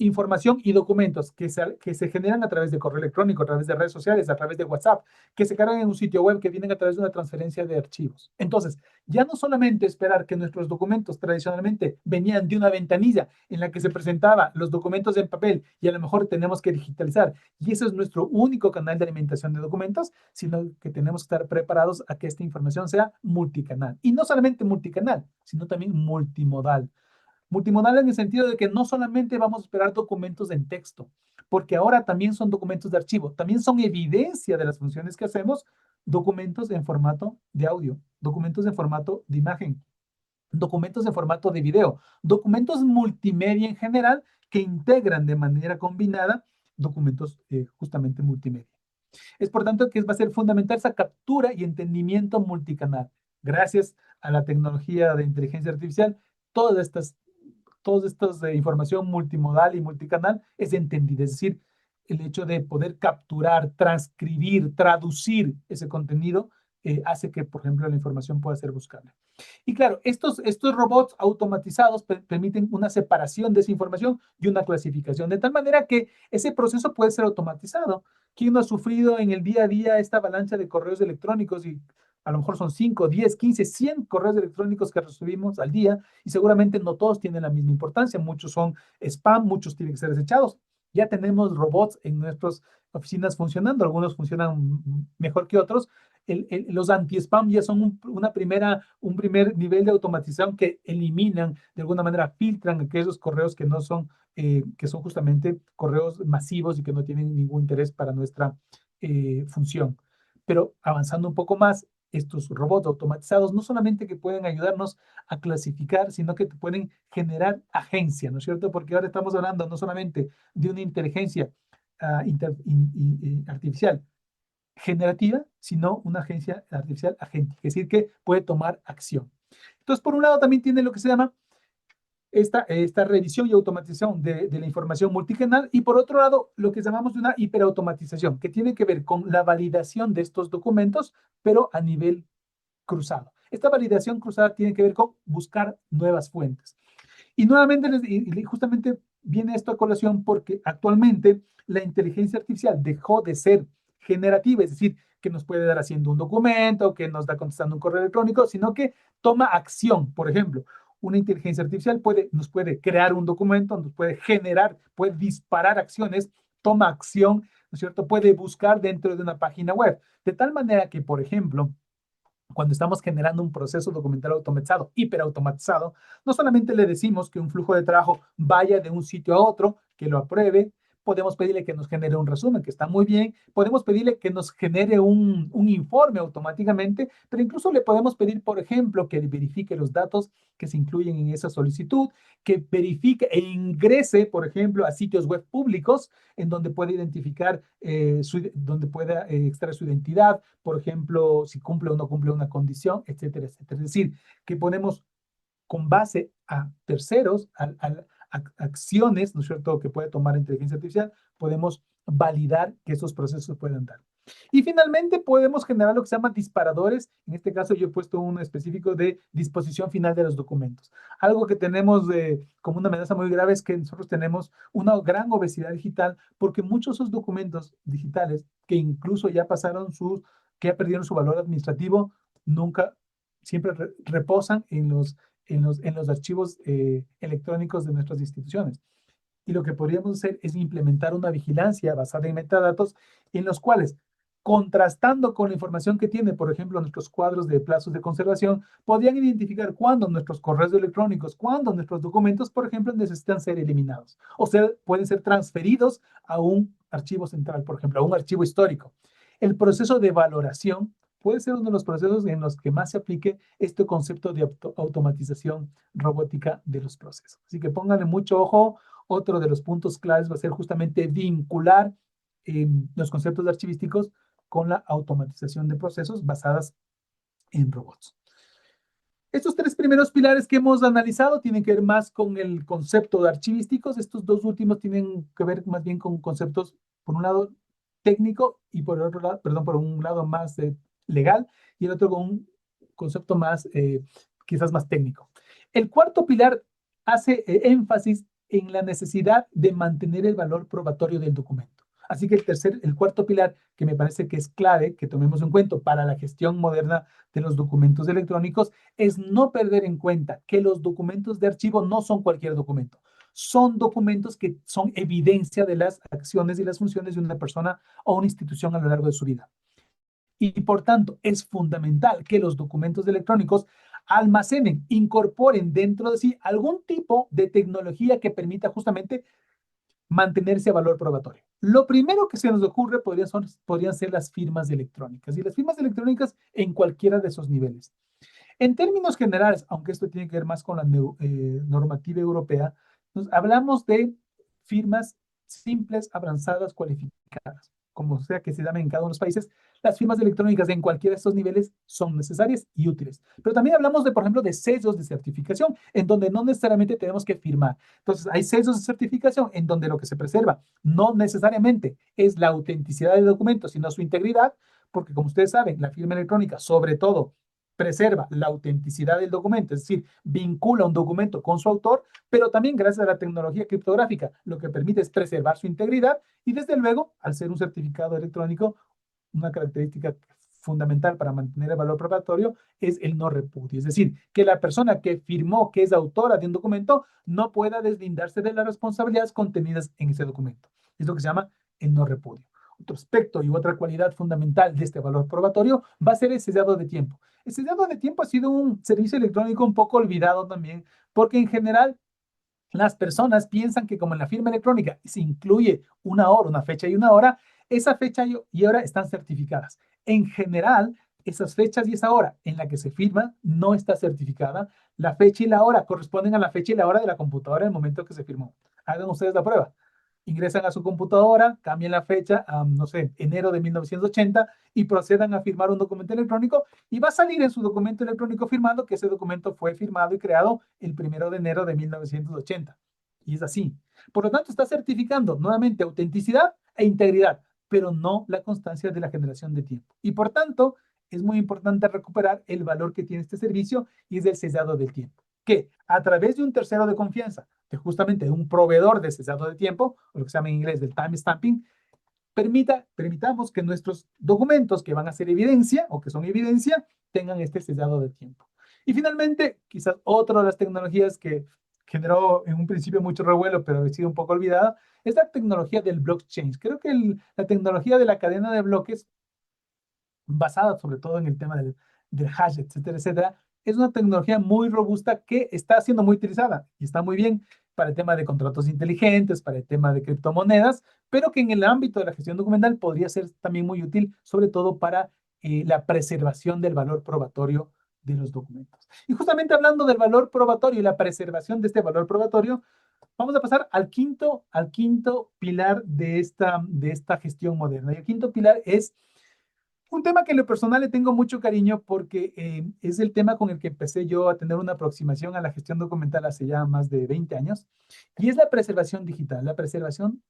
información y documentos que se generan a través de correo electrónico, a través de redes sociales, a través de WhatsApp, que se cargan en un sitio web, que vienen a través de una transferencia de archivos. Entonces, ya no solamente esperar que nuestros documentos tradicionalmente venían de una ventanilla en la que se presentaba los documentos en papel y a lo mejor tenemos que digitalizar y ese es nuestro único canal de alimentación de documentos, sino que tenemos que estar preparados a que esta información sea multicanal. Y no solamente multicanal, sino también multimodal. Multimodal en el sentido de que no solamente vamos a esperar documentos en texto, porque ahora también son documentos de archivo, también son evidencia de las funciones que hacemos, documentos en formato de audio, documentos en formato de imagen, documentos en formato de video, documentos multimedia en general que integran de manera combinada documentos justamente multimedia. Es por tanto que va a ser fundamental esa captura y entendimiento multicanal. Gracias a la tecnología de inteligencia artificial, todas estas de información multimodal y multicanal es entendida. Es decir, el hecho de poder capturar, transcribir, traducir ese contenido hace que, por ejemplo, la información pueda ser buscable. Y claro, estos robots automatizados permiten una separación de esa información y una clasificación, de tal manera que ese proceso puede ser automatizado. ¿Quién no ha sufrido en el día a día esta avalancha de correos electrónicos y a lo mejor son 5, 10, 15, 100 correos electrónicos que recibimos al día y seguramente no todos tienen la misma importancia, muchos son spam, muchos tienen que ser desechados. Ya tenemos robots en nuestras oficinas funcionando, algunos funcionan mejor que otros. Los anti-spam ya son un primer nivel de automatización que eliminan, de alguna manera filtran aquellos correos que son justamente correos masivos y que no tienen ningún interés para nuestra función. Pero avanzando un poco más, estos robots automatizados no solamente que pueden ayudarnos a clasificar, sino que pueden generar agencia, ¿no es cierto? Porque ahora estamos hablando no solamente de una inteligencia artificial generativa, sino una agencia artificial agente, es decir, que puede tomar acción. Entonces, por un lado, también tiene lo que se llama esta revisión y automatización de la información multicanal y por otro lado lo que llamamos de una hiperautomatización que tiene que ver con la validación de estos documentos pero a nivel cruzado. Esta validación cruzada tiene que ver con buscar nuevas fuentes. Y nuevamente, y justamente viene esto a colación porque actualmente la inteligencia artificial dejó de ser generativa, es decir, que nos puede dar haciendo un documento, que nos da contestando un correo electrónico, sino que toma acción. Por ejemplo, una inteligencia artificial nos puede crear un documento, nos puede generar, puede disparar acciones, toma acción, ¿no es cierto? Puede buscar dentro de una página web. De tal manera que, por ejemplo, cuando estamos generando un proceso documental automatizado, hiperautomatizado, no solamente le decimos que un flujo de trabajo vaya de un sitio a otro, que lo apruebe, podemos pedirle que nos genere un resumen, que está muy bien, podemos pedirle que nos genere un informe automáticamente, pero incluso le podemos pedir, por ejemplo, que verifique los datos que se incluyen en esa solicitud, que verifique e ingrese, por ejemplo, a sitios web públicos en donde pueda identificar, donde pueda extraer su identidad, por ejemplo, si cumple o no cumple una condición, etcétera, etcétera. Es decir, que ponemos con base a terceros, a acciones, ¿no es cierto?, que puede tomar inteligencia artificial, podemos validar que esos procesos puedan dar. Y finalmente podemos generar lo que se llama disparadores. En este caso yo he puesto uno específico de disposición final de los documentos. Algo que tenemos como una amenaza muy grave es que nosotros tenemos una gran obesidad digital porque muchos de esos documentos digitales que incluso que ya perdieron su valor administrativo, nunca, siempre reposan en los archivos electrónicos de nuestras instituciones. Y lo que podríamos hacer es implementar una vigilancia basada en metadatos en los cuales, contrastando con la información que tiene, por ejemplo, nuestros cuadros de plazos de conservación, podrían identificar cuándo nuestros correos electrónicos, cuándo nuestros documentos, por ejemplo, necesitan ser eliminados o pueden ser transferidos a un archivo central, por ejemplo, a un archivo histórico. El proceso de valoración puede ser uno de los procesos en los que más se aplique este concepto de automatización robótica de los procesos. Así que pónganle mucho ojo. Otro de los puntos claves va a ser justamente vincular los conceptos archivísticos con la automatización de procesos basadas en robots. Estos tres primeros pilares que hemos analizado tienen que ver más con el concepto de archivísticos. Estos dos últimos tienen que ver más bien con conceptos, por un lado, técnico y por otro lado, perdón, por un lado más legal y el otro con un concepto más, quizás más técnico. El cuarto pilar hace énfasis en la necesidad de mantener el valor probatorio del documento. Así que el cuarto pilar, que me parece que es clave que tomemos en cuenta para la gestión moderna de los documentos electrónicos, es no perder en cuenta que los documentos de archivo no son cualquier documento. Son documentos que son evidencia de las acciones y las funciones de una persona o una institución a lo largo de su vida. Y por tanto, es fundamental que los documentos electrónicos almacenen, incorporen dentro de sí algún tipo de tecnología que permita justamente mantener ese valor probatorio. Lo primero que se nos ocurre podrían ser las firmas electrónicas, y las firmas electrónicas en cualquiera de esos niveles. En términos generales, aunque esto tiene que ver más con la normativa europea, nos hablamos de firmas simples, avanzadas, cualificadas, como sea que se llamen en cada uno de los países. Las firmas electrónicas en cualquiera de estos niveles son necesarias y útiles. Pero también hablamos de, por ejemplo, de sellos de certificación, en donde no necesariamente tenemos que firmar. Entonces, hay sellos de certificación en donde lo que se preserva no necesariamente es la autenticidad del documento, sino su integridad, porque como ustedes saben, la firma electrónica, sobre todo, preserva la autenticidad del documento, es decir, vincula un documento con su autor, pero también gracias a la tecnología criptográfica, lo que permite es preservar su integridad y desde luego, al ser un certificado electrónico, una característica fundamental para mantener el valor probatorio es el no repudio, es decir, que la persona que firmó que es autora de un documento no pueda deslindarse de las responsabilidades contenidas en ese documento. Es lo que se llama el no repudio. Otro aspecto y otra cualidad fundamental de este valor probatorio va a ser el sellado de tiempo. El sellado de tiempo ha sido un servicio electrónico un poco olvidado también, porque en general las personas piensan que como en la firma electrónica se incluye una hora, una fecha y una hora, esa fecha y hora están certificadas. En general, esas fechas y esa hora en la que se firma no está certificada. La fecha y la hora corresponden a la fecha y la hora de la computadora en el momento que se firmó. Hagan ustedes la prueba. Ingresan a su computadora, cambien la fecha a, no sé, enero de 1980 y procedan a firmar un documento electrónico y va a salir en su documento electrónico firmado que ese documento fue firmado y creado el 1 de enero de 1980. Y es así. Por lo tanto, está certificando nuevamente autenticidad e integridad, pero no la constancia de la generación de tiempo. Y por tanto, es muy importante recuperar el valor que tiene este servicio y es el sellado del tiempo. Que a través de un tercero de confianza, de justamente de un proveedor de sellado de tiempo, o lo que se llama en inglés del time stamping, permitamos que nuestros documentos que van a ser evidencia o que son evidencia tengan este sellado de tiempo. Y finalmente, quizás otra de las tecnologías que generó en un principio mucho revuelo, pero ha sido un poco olvidada, es la tecnología del blockchain. Creo que la tecnología de la cadena de bloques, basada sobre todo en el tema del hash, etcétera, etcétera, es una tecnología muy robusta que está siendo muy utilizada y está muy bien para el tema de contratos inteligentes, para el tema de criptomonedas, pero que en el ámbito de la gestión documental podría ser también muy útil, sobre todo para la preservación del valor probatorio de los documentos. Y justamente hablando del valor probatorio y la preservación de este valor probatorio, vamos a pasar al quinto pilar de esta gestión moderna. Y el quinto pilar es un tema que en lo personal le tengo mucho cariño porque es el tema con el que empecé yo a tener una aproximación a la gestión documental hace ya más de 20 años, y es la preservación digital, la preservación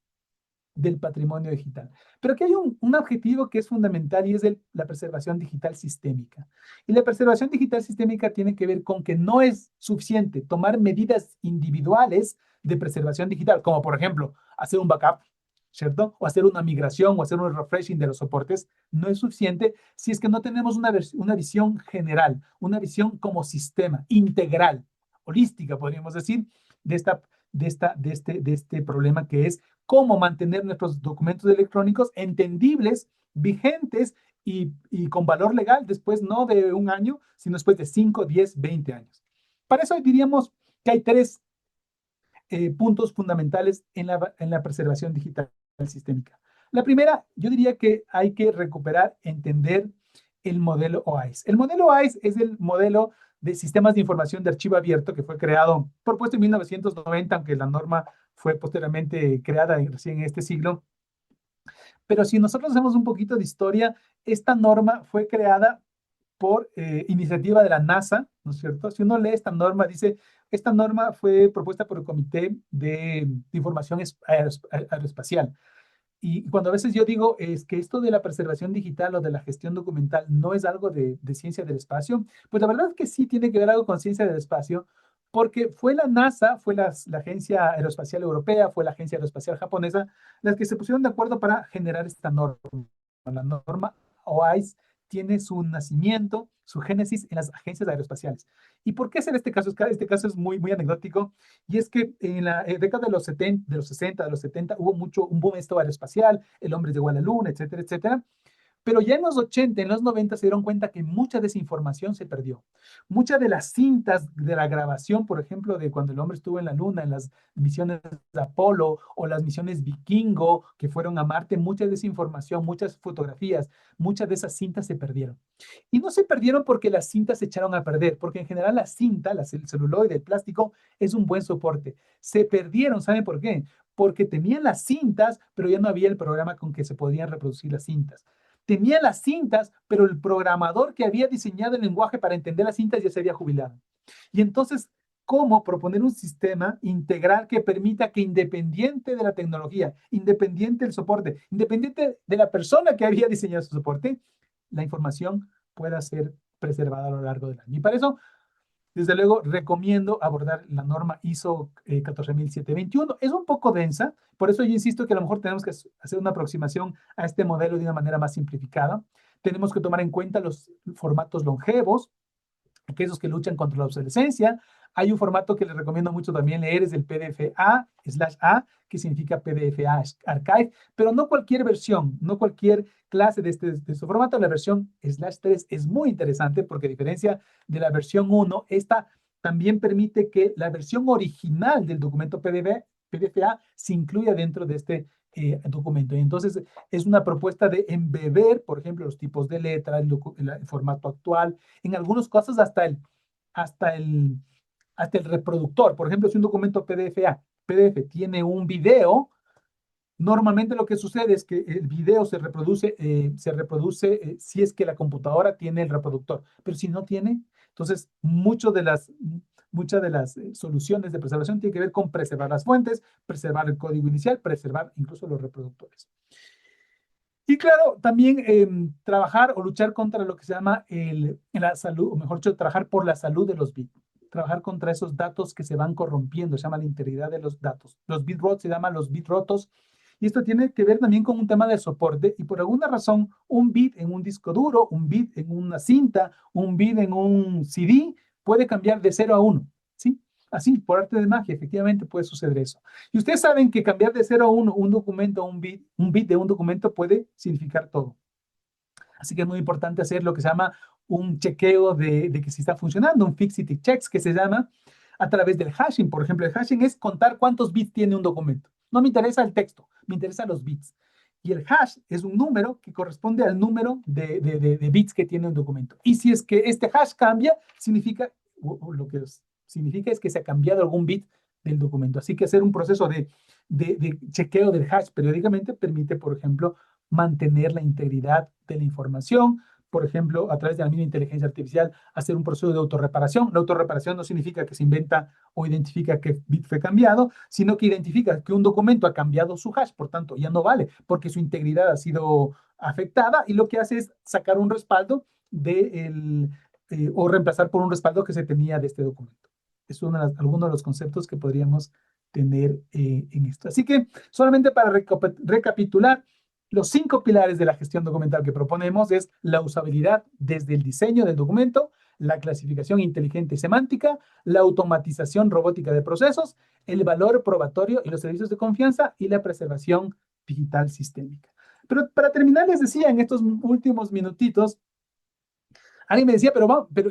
del patrimonio digital. Pero aquí hay un objetivo que es fundamental y es la preservación digital sistémica. Y la preservación digital sistémica tiene que ver con que no es suficiente tomar medidas individuales de preservación digital, como por ejemplo hacer un backup, ¿cierto? O hacer una migración o hacer un refreshing de los soportes. No es suficiente si es que no tenemos una visión general, una visión como sistema, integral, holística, podríamos decir, de este problema que es cómo mantener nuestros documentos electrónicos entendibles, vigentes y con valor legal después no de un año, sino después de 5, 10, 20 años. Para eso diríamos que hay tres puntos fundamentales en la preservación digital sistémica. La primera, yo diría que hay que recuperar, entender el modelo OISE. El modelo OISE es el modelo de sistemas de información de archivo abierto que fue creado, propuesto en 1990, aunque la norma fue posteriormente creada recién en este siglo. Pero si nosotros hacemos un poquito de historia, esta norma fue creada por iniciativa de la NASA, ¿no es cierto? Si uno lee esta norma, dice, esta norma fue propuesta por el Comité de Información Aeroespacial. Y cuando a veces yo digo es que esto de la preservación digital o de la gestión documental no es algo de ciencia del espacio, pues la verdad es que sí tiene que ver algo con ciencia del espacio, porque fue la NASA, fue la Agencia Aeroespacial Europea, fue la Agencia Aeroespacial Japonesa, las que se pusieron de acuerdo para generar esta norma. La norma OAIS tiene su nacimiento, su génesis en las agencias aeroespaciales. ¿Y por qué es en este caso? Este caso es muy, muy anecdótico, y es que en la década de los 70, de los 60, de los 70, hubo un boom esto aeroespacial, el hombre llegó a la luna, etcétera, etcétera. Pero ya en los 80, en los 90 se dieron cuenta que mucha de esa información se perdió. Muchas de las cintas de la grabación, por ejemplo, de cuando el hombre estuvo en la Luna, en las misiones de Apolo o las misiones Vikingo que fueron a Marte, mucha de esa información, muchas fotografías, muchas de esas cintas se perdieron. Y no se perdieron porque las cintas se echaron a perder, porque en general la cinta, el celuloide, el plástico, es un buen soporte. Se perdieron, ¿saben por qué? Porque tenían las cintas, pero ya no había el programa con que se podían reproducir las cintas. Tenía las cintas, pero el programador que había diseñado el lenguaje para entender las cintas ya se había jubilado. Y entonces, ¿cómo proponer un sistema integral que permita que independiente de la tecnología, independiente del soporte, independiente de la persona que había diseñado su soporte, la información pueda ser preservada a lo largo del año? Y para eso, desde luego, recomiendo abordar la norma ISO 14721. Es un poco densa, por eso yo insisto que a lo mejor tenemos que hacer una aproximación a este modelo de una manera más simplificada. Tenemos que tomar en cuenta los formatos longevos, aquellos que luchan contra la obsolescencia. Hay un formato que les recomiendo mucho también leer, es el PDFA/A, que significa PDFA Archive, pero no cualquier versión, no cualquier clase de este formato. La versión /3 es muy interesante porque a diferencia de la versión 1, esta también permite que la versión original del documento PDFA se incluya dentro de este documento. Y entonces es una propuesta de embeber, por ejemplo, los tipos de letra, el formato actual, en algunos casos hasta el, hasta el reproductor. Por ejemplo, si un documento PDF tiene un video, normalmente lo que sucede es que el video se reproduce si es que la computadora tiene el reproductor, pero si no tiene, entonces muchas de las soluciones de preservación tienen que ver con preservar las fuentes, preservar el código inicial, preservar incluso los reproductores. Y claro, también trabajar o luchar contra lo que se llama la salud, o mejor dicho, trabajar por la salud de los bits. Trabajar contra esos datos que se van corrompiendo, se llama la integridad de los datos. Los bit rots se llaman los bit rotos. Y esto tiene que ver también con un tema de soporte. Y por alguna razón, un bit en un disco duro, un bit en una cinta, un bit en un CD, puede cambiar de 0 a 1. ¿Sí? Así, por arte de magia, efectivamente puede suceder eso. Y ustedes saben que cambiar de 0 a 1 un documento, un bit de un documento puede significar todo. Así que es muy importante hacer lo que se llama un chequeo de que si está funcionando, un fixity checks que se llama a través del hashing. Por ejemplo, el hashing es contar cuántos bits tiene un documento. No me interesa el texto, me interesan los bits. Y el hash es un número que corresponde al número de bits que tiene un documento. Y si es que este hash cambia, significa, o lo que significa es que se ha cambiado algún bit del documento. Así que hacer un proceso de chequeo del hash periódicamente permite, por ejemplo, mantener la integridad de la información. Por ejemplo, a través de la misma inteligencia artificial, hacer un proceso de autorreparación. La autorreparación no significa que se inventa o identifica que bit fue cambiado, sino que identifica que un documento ha cambiado su hash, por tanto, ya no vale, porque su integridad ha sido afectada, y lo que hace es sacar un respaldo o reemplazar por un respaldo que se tenía de este documento. Es alguno de los conceptos que podríamos tener en esto. Así que, solamente para recapitular, los 5 pilares de la gestión documental que proponemos es la usabilidad desde el diseño del documento, la clasificación inteligente y semántica, la automatización robótica de procesos, el valor probatorio y los servicios de confianza, y la preservación digital sistémica. Pero para terminar, les decía en estos últimos minutitos, alguien me decía,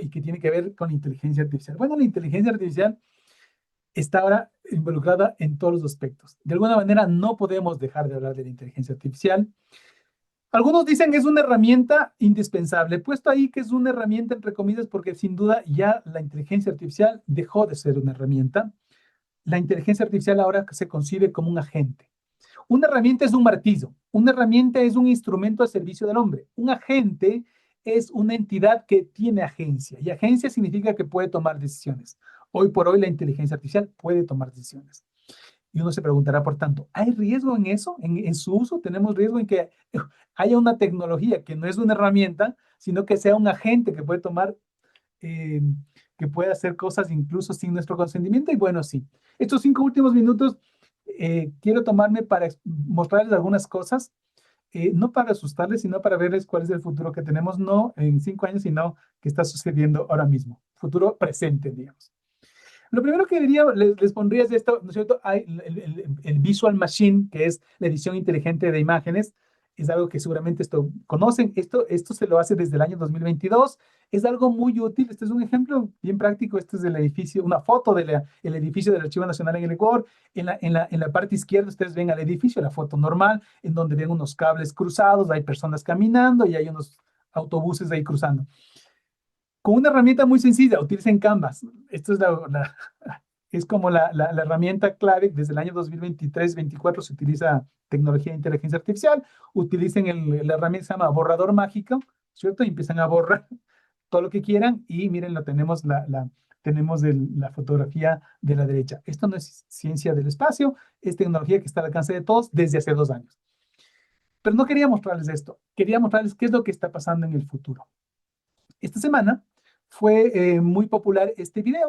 ¿y qué tiene que ver con inteligencia artificial? Bueno, la inteligencia artificial está ahora involucrada en todos los aspectos. De alguna manera, no podemos dejar de hablar de la inteligencia artificial. Algunos dicen que es una herramienta indispensable. He puesto ahí que es una herramienta entre comillas porque sin duda ya la inteligencia artificial dejó de ser una herramienta. La inteligencia artificial ahora se concibe como un agente. Una herramienta es un martillo. Una herramienta es un instrumento al servicio del hombre. Un agente es una entidad que tiene agencia. Y agencia significa que puede tomar decisiones. Hoy por hoy la inteligencia artificial puede tomar decisiones. Y uno se preguntará, por tanto, ¿hay riesgo en eso? ¿En su uso? ¿Tenemos riesgo en que haya una tecnología que no es una herramienta, sino que sea un agente que puede tomar eh, que puede hacer cosas incluso sin nuestro consentimiento. Y bueno, sí, estos 5 últimos minutos quiero tomarme para mostrarles algunas cosas, no para asustarles, sino para verles cuál es el futuro que tenemos, no en 5 años, sino que está sucediendo ahora mismo, futuro presente, digamos. Lo primero que diría, les pondría es esto, ¿no es cierto? Hay el Visual Machine, que es la edición inteligente de imágenes, es algo que seguramente esto conocen. Esto se lo hace desde el año 2022. Es algo muy útil. Este es un ejemplo bien práctico. Este es del edificio, una foto del edificio del Archivo Nacional en el Ecuador. En la parte izquierda ustedes ven al edificio, la foto normal, en donde ven unos cables cruzados, hay personas caminando y hay unos autobuses ahí cruzando. Con una herramienta muy sencilla, utilicen Canvas. Esto es es como la herramienta clave. Desde el año 2023-24 se utiliza tecnología de inteligencia artificial. Utilicen la herramienta que se llama borrador mágico, ¿cierto? Y empiezan a borrar todo lo que quieran y miren, tenemos la fotografía de la derecha. Esto no es ciencia del espacio, es tecnología que está al alcance de todos desde hace 2 años. Pero no quería mostrarles esto, quería mostrarles qué es lo que está pasando en el futuro. Esta semana fue muy popular este video.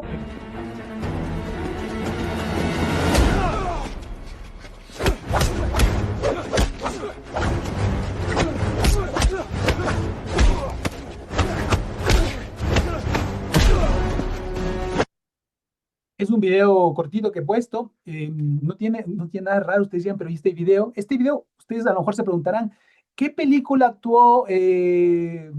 Es un video cortito que he puesto, no tiene nada raro, ustedes decían, pero ¿y este video, ustedes a lo mejor se preguntarán, ¿qué película actuó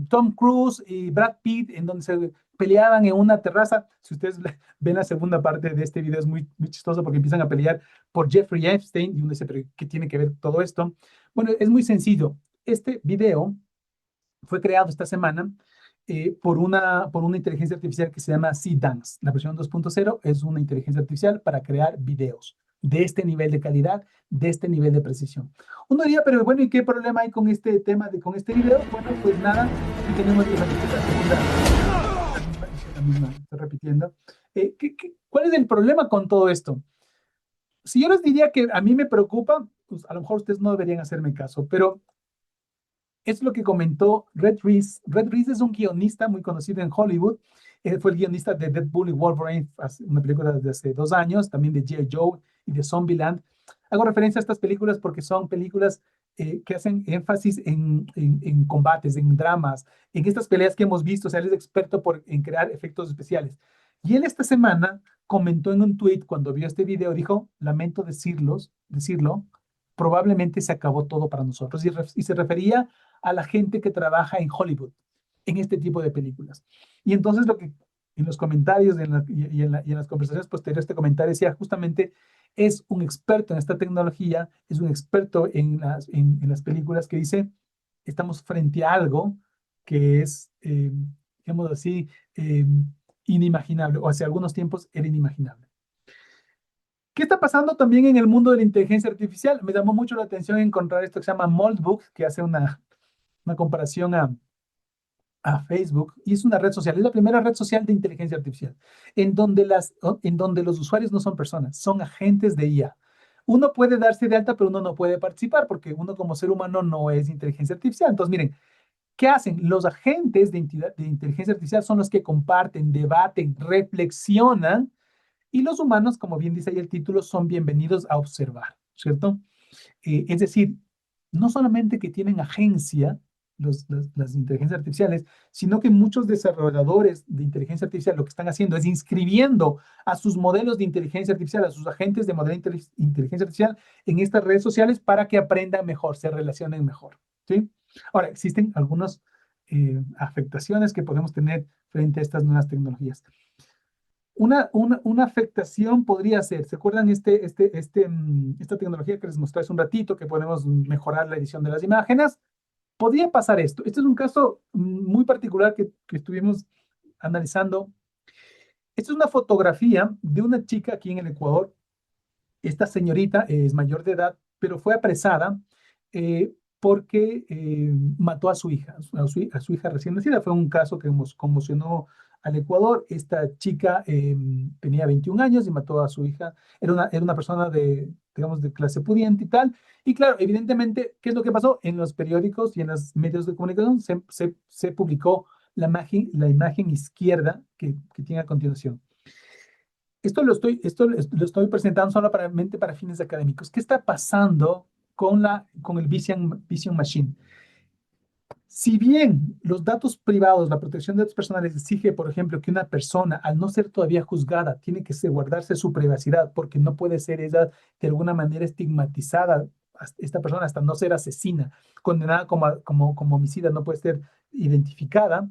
Tom Cruise y Brad Pitt en donde se peleaban en una terraza? Si ustedes ven la segunda parte de este video es muy, muy chistoso porque empiezan a pelear por Jeffrey Epstein y uno dice, ¿pero qué tiene que ver todo esto? Bueno, es muy sencillo. Este video fue creado esta semana por una inteligencia artificial que se llama Seedance. La versión 2.0 es una inteligencia artificial para crear videos de este nivel de calidad, de este nivel de precisión. Uno diría, pero bueno, ¿y qué problema hay con este tema, con este video? Bueno, pues nada, aquí tenemos la segunda, estoy repitiendo. ¿Cuál es el problema con todo esto? Si yo les diría que a mí me preocupa, pues a lo mejor ustedes no deberían hacerme caso, pero es lo que comentó Red Reese. Red Reese es un guionista muy conocido en Hollywood. Él fue el guionista de Deadpool y Wolverine, una película de hace 2 años, también de G.I. Joe y de Zombieland. Hago referencia a estas películas porque son películas que hacen énfasis en combates, en dramas, en estas peleas que hemos visto. O sea, él es experto en crear efectos especiales. Y él esta semana comentó en un tweet, cuando vio este video, dijo, lamento decirlo, probablemente se acabó todo para nosotros. Y se refería a la gente que trabaja en Hollywood, en este tipo de películas. Y entonces lo que en los comentarios y en las conversaciones posteriores, este comentario decía justamente, es un experto en esta tecnología, es un experto en las películas que dice, estamos frente a algo que es, digamos así, inimaginable, o hace algunos tiempos era inimaginable. ¿Qué está pasando también en el mundo de la inteligencia artificial? Me llamó mucho la atención encontrar esto que se llama Moldbook, que hace una comparación a Facebook, y es una red social, es la primera red social de inteligencia artificial, en donde los usuarios no son personas, son agentes de IA. Uno puede darse de alta, pero uno no puede participar, porque uno como ser humano no es inteligencia artificial. Entonces, miren, ¿qué hacen? Los agentes de inteligencia artificial son los que comparten, debaten, reflexionan, y los humanos, como bien dice ahí el título, son bienvenidos a observar, ¿cierto? Es decir, no solamente que tienen agencia las inteligencias artificiales, sino que muchos desarrolladores de inteligencia artificial lo que están haciendo es inscribiendo a sus modelos de inteligencia artificial, a sus agentes de modelo de inteligencia artificial en estas redes sociales para que aprendan mejor, se relacionen mejor, ¿sí? Ahora, existen algunas afectaciones que podemos tener frente a estas nuevas tecnologías. Una afectación podría ser, ¿se acuerdan esta tecnología que les mostré hace un ratito, que podemos mejorar la edición de las imágenes? Podría pasar esto. Este es un caso muy particular que estuvimos analizando. Esta es una fotografía de una chica aquí en el Ecuador. Esta señorita es mayor de edad, pero fue apresada porque mató a su hija, a su hija recién nacida. Fue un caso que nos conmocionó al Ecuador. Esta chica tenía 21 años y mató a su hija. Era una persona digamos, de clase pudiente y tal. Y claro, evidentemente, ¿qué es lo que pasó? En los periódicos y en los medios de comunicación se publicó la imagen izquierda que tiene a continuación. Esto lo estoy presentando solamente para fines académicos. ¿Qué está pasando con el Vision Machine? Si bien los datos privados, la protección de datos personales exige, por ejemplo, que una persona, al no ser todavía juzgada, tiene que guardarse su privacidad porque no puede ser ella de alguna manera estigmatizada, esta persona hasta no ser asesina, condenada como homicida, no puede ser identificada.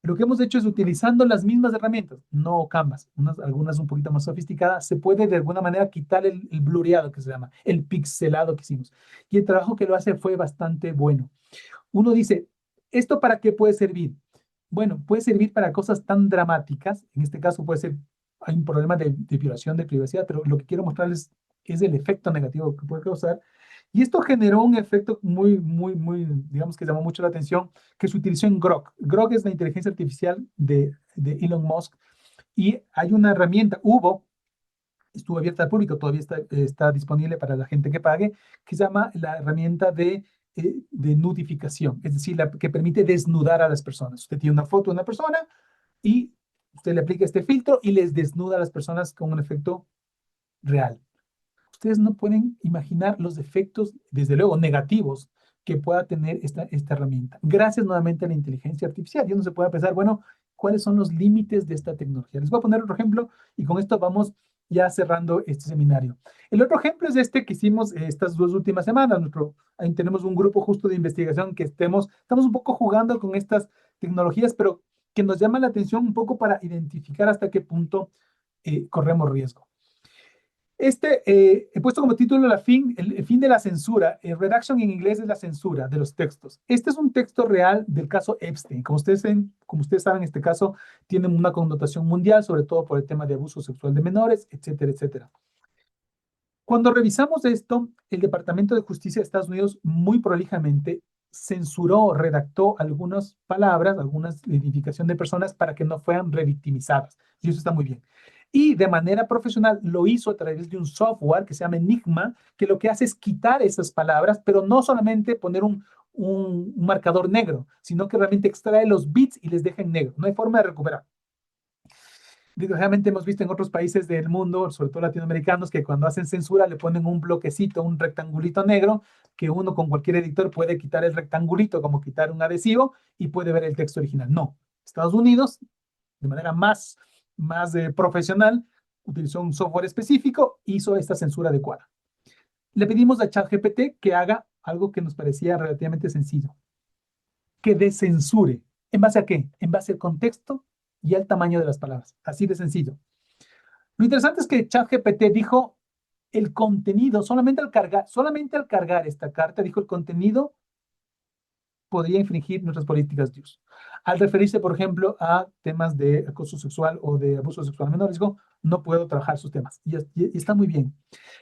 Lo que hemos hecho es utilizando las mismas herramientas, no Canvas, algunas un poquito más sofisticadas, se puede de alguna manera quitar el blureado que se llama, el pixelado que hicimos. Y el trabajo que lo hace fue bastante bueno. Uno dice, ¿esto para qué puede servir? Bueno, puede servir para cosas tan dramáticas, en este caso puede ser, hay un problema de violación de privacidad, pero lo que quiero mostrarles es el efecto negativo que puede causar. Y esto generó un efecto muy, digamos que llamó mucho la atención, que se utilizó en Grok. Grok es la inteligencia artificial de Elon Musk y hay una herramienta, estuvo abierta al público, todavía está disponible para la gente que pague, que se llama la herramienta de nudificación, es decir, la que permite desnudar a las personas. Usted tiene una foto de una persona y usted le aplica este filtro y les desnuda a las personas con un efecto real. Ustedes no pueden imaginar los efectos, desde luego, negativos que pueda tener esta herramienta. Gracias nuevamente a la inteligencia artificial. Y uno se puede pensar, bueno, ¿cuáles son los límites de esta tecnología? Les voy a poner otro ejemplo y con esto vamos ya cerrando este seminario. El otro ejemplo es este que hicimos estas 2 últimas semanas. Ahí tenemos un grupo justo de investigación que estamos un poco jugando con estas tecnologías, pero que nos llama la atención un poco para identificar hasta qué punto corremos riesgo. He puesto como título el fin de la censura. Redaction en inglés es la censura de los textos. Este es un texto real del caso Epstein. Como ustedes saben, este caso tiene una connotación mundial, sobre todo por el tema de abuso sexual de menores, etcétera, etcétera. Cuando revisamos esto, el Departamento de Justicia de Estados Unidos muy prolijamente censuró, redactó algunas palabras, algunas identificación de personas para que no fueran revictimizadas. Y eso está muy bien. Y de manera profesional lo hizo a través de un software que se llama Enigma, que lo que hace es quitar esas palabras, pero no solamente poner un marcador negro, sino que realmente extrae los bits y les deja en negro. No hay forma de recuperar. Desgraciadamente hemos visto en otros países del mundo, sobre todo latinoamericanos, que cuando hacen censura le ponen un bloquecito, un rectangulito negro, que uno con cualquier editor puede quitar el rectangulito como quitar un adhesivo y puede ver el texto original. No, Estados Unidos, de manera más profesional, utilizó un software específico, hizo esta censura adecuada. Le pedimos a ChatGPT que haga algo que nos parecía relativamente sencillo, que descensure. ¿En base a qué? En base al contexto y al tamaño de las palabras. Así de sencillo. Lo interesante es que ChatGPT dijo el contenido, solamente al cargar esta carta, dijo el contenido podría infringir nuestras políticas de uso. Al referirse, por ejemplo, a temas de acoso sexual o de abuso sexual menor, dijo, no puedo trabajar esos temas. Y está muy bien.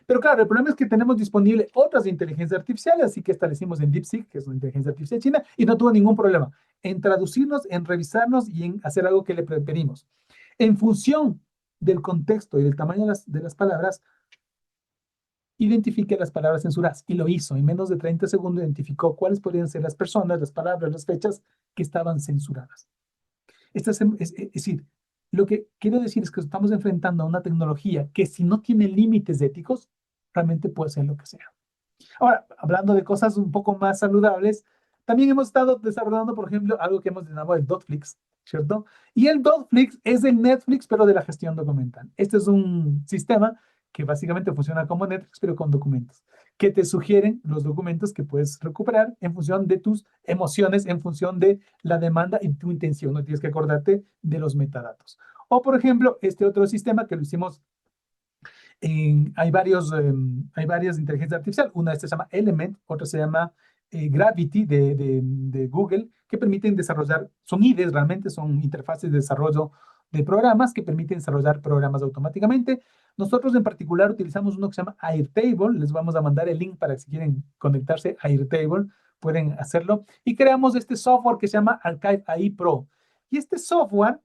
Pero claro, el problema es que tenemos disponible otras inteligencias artificiales, así que establecimos en DeepSeek, que es una inteligencia artificial china, y no tuvo ningún problema en traducirnos, en revisarnos y en hacer algo que le pedimos. En función del contexto y del tamaño de las palabras, identifique las palabras censuradas. Y lo hizo. En menos de 30 segundos identificó cuáles podrían ser las personas, las palabras, las fechas que estaban censuradas. Es decir, lo que quiero decir es que estamos enfrentando a una tecnología que si no tiene límites éticos, realmente puede ser lo que sea. Ahora, hablando de cosas un poco más saludables, también hemos estado desarrollando, por ejemplo, algo que hemos llamado el Dotflix, ¿cierto? Y el Dotflix es el Netflix, pero de la gestión documental. Este es un sistema que básicamente funciona como Netflix, pero con documentos, que te sugieren los documentos que puedes recuperar en función de tus emociones, en función de la demanda y tu intención. No tienes que acordarte de los metadatos. O, por ejemplo, este otro sistema que lo hicimos hay varias inteligencias artificiales. Una de estas se llama Element, otra se llama Gravity de Google, que permiten desarrollar, son IDEs realmente, son interfaces de desarrollo de programas que permiten desarrollar programas automáticamente. Nosotros en particular utilizamos uno que se llama Airtable. Les vamos a mandar el link para que si quieren conectarse a Airtable, pueden hacerlo. Y creamos este software que se llama Archive AI Pro. Y este software,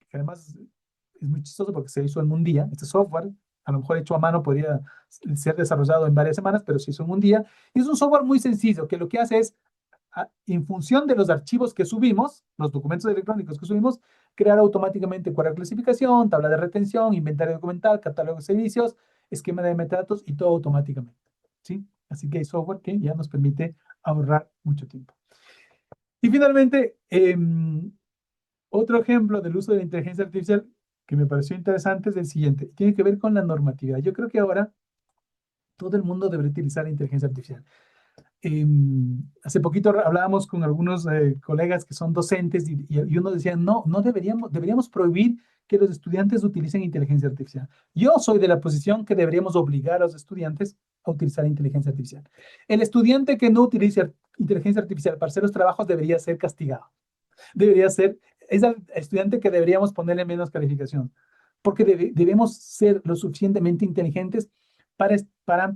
que además es muy chistoso porque se hizo en un día, este software a lo mejor hecho a mano podría ser desarrollado en varias semanas, pero se hizo en un día. Y es un software muy sencillo, que lo que hace es en función de los archivos que subimos, los documentos electrónicos que subimos, crear automáticamente cuadro de clasificación, tabla de retención, inventario documental, catálogo de servicios, esquema de metadatos y todo automáticamente, ¿sí? Así que hay software que ya nos permite ahorrar mucho tiempo. Y finalmente, otro ejemplo del uso de la inteligencia artificial que me pareció interesante es el siguiente. Tiene que ver con la normatividad. Yo creo que ahora todo el mundo debería utilizar la inteligencia artificial. Hace poquito hablábamos con algunos colegas que son docentes y uno decía, no, no deberíamos prohibir que los estudiantes utilicen inteligencia artificial. Yo soy de la posición que deberíamos obligar a los estudiantes a utilizar inteligencia artificial. El estudiante que no utilice inteligencia artificial para hacer los trabajos debería ser castigado. Debería ser, es el estudiante que deberíamos ponerle menos calificación, porque debemos ser lo suficientemente inteligentes para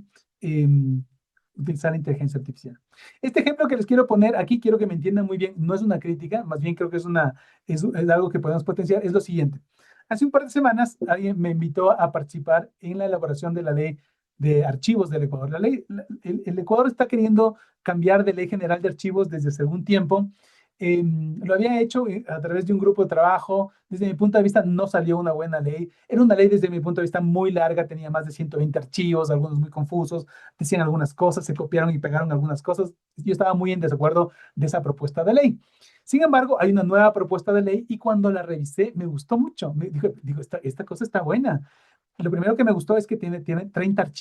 utilizar la inteligencia artificial. Este ejemplo que les quiero poner aquí, quiero que me entiendan muy bien, no es una crítica, más bien creo que es algo que podemos potenciar, es lo siguiente. Hace un par de semanas alguien me invitó a participar en la elaboración de la ley de archivos del Ecuador. El Ecuador está queriendo cambiar de ley general de archivos desde hace algún tiempo. Lo había hecho a través de un grupo de trabajo. Desde mi punto de vista no salió una buena ley. Era una ley desde mi punto de vista muy larga, tenía más de 120 archivos, algunos muy confusos, decían algunas cosas, se copiaron y pegaron algunas cosas. Yo estaba muy en desacuerdo de esa propuesta de ley. Sin embargo, hay una nueva propuesta de ley y cuando la revisé me gustó mucho. Me digo, esta cosa está buena. Lo primero que me gustó es que tiene 30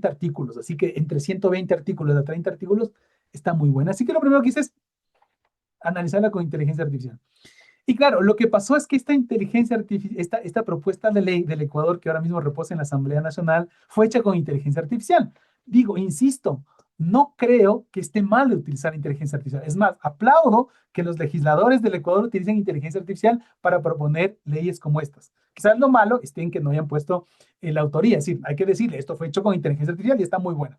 artículos, así que entre 120 artículos a 30 artículos está muy buena. Así que lo primero que hice es analizarla con inteligencia artificial. Y claro, lo que pasó es que esta inteligencia artificial, esta propuesta de ley del Ecuador que ahora mismo reposa en la Asamblea Nacional, fue hecha con inteligencia artificial. Digo, insisto, no creo que esté mal utilizar inteligencia artificial. Es más, aplaudo que los legisladores del Ecuador utilicen inteligencia artificial para proponer leyes como estas. Quizás lo malo esté en que no hayan puesto la autoría. Es decir, hay que decirle, esto fue hecho con inteligencia artificial y está muy bueno.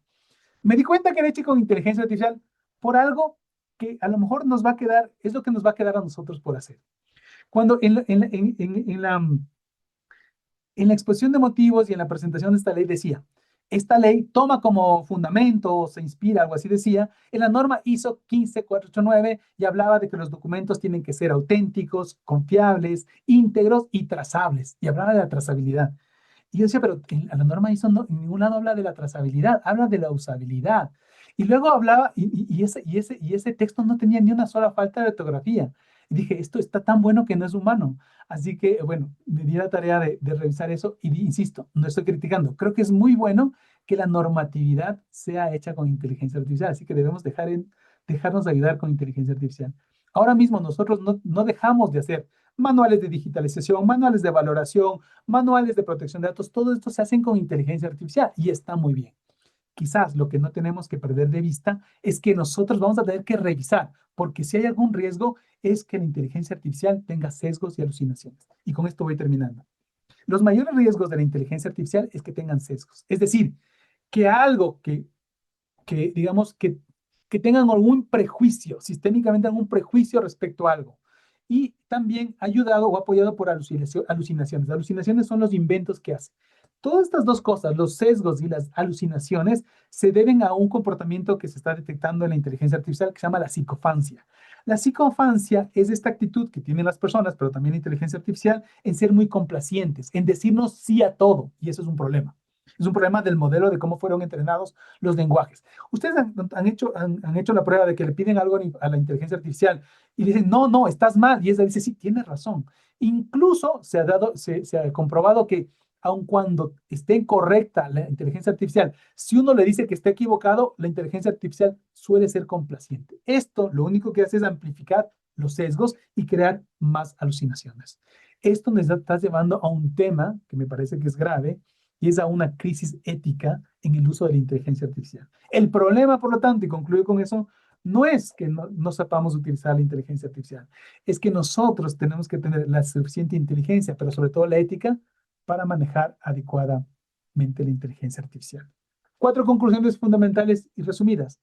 Me di cuenta que era hecho con inteligencia artificial por algo que a lo mejor nos va a quedar, es lo que nos va a quedar a nosotros por hacer. Cuando en la exposición de motivos y en la presentación de esta ley decía, esta ley toma como fundamento o se inspira, algo así decía, en la norma ISO 15489 y hablaba de que los documentos tienen que ser auténticos, confiables, íntegros y trazables. Y hablaba de la trazabilidad. Y yo decía, pero en la norma ISO no, en ningún lado habla de la trazabilidad, habla de la usabilidad. Y luego hablaba, y ese texto no tenía ni una sola falta de ortografía. Y dije, esto está tan bueno que no es humano. Así que, bueno, me di la tarea de revisar eso y insisto, no estoy criticando. Creo que es muy bueno que la normatividad sea hecha con inteligencia artificial. Así que debemos dejarnos ayudar con inteligencia artificial. Ahora mismo nosotros no dejamos de hacer manuales de digitalización, manuales de valoración, manuales de protección de datos. Todo esto se hacen con inteligencia artificial y está muy bien. Quizás lo que no tenemos que perder de vista es que nosotros vamos a tener que revisar, porque si hay algún riesgo es que la inteligencia artificial tenga sesgos y alucinaciones. Y con esto voy terminando. Los mayores riesgos de la inteligencia artificial es que tengan sesgos. Es decir, que algo digamos, que tengan algún prejuicio, sistémicamente algún prejuicio respecto a algo. Y también ayudado o apoyado por alucinaciones. Alucinaciones son los inventos que hace. Todas estas dos cosas, los sesgos y las alucinaciones, se deben a un comportamiento que se está detectando en la inteligencia artificial que se llama la psicofancia. La psicofancia es esta actitud que tienen las personas, pero también la inteligencia artificial, en ser muy complacientes, en decirnos sí a todo, y eso es un problema. Es un problema del modelo de cómo fueron entrenados los lenguajes. Ustedes han hecho la prueba de que le piden algo a la inteligencia artificial y le dicen, no, no, estás mal. Y ella dice, sí, tienes razón. Incluso se ha comprobado que aun cuando esté correcta la inteligencia artificial, si uno le dice que está equivocado, la inteligencia artificial suele ser complaciente. Esto lo único que hace es amplificar los sesgos y crear más alucinaciones. Esto nos está llevando a un tema que me parece que es grave, y es a una crisis ética en el uso de la inteligencia artificial. El problema, por lo tanto, y concluyo con eso, no es que no sepamos utilizar la inteligencia artificial, es que nosotros tenemos que tener la suficiente inteligencia, pero sobre todo la ética, para manejar adecuadamente la inteligencia artificial. 4 conclusiones fundamentales y resumidas.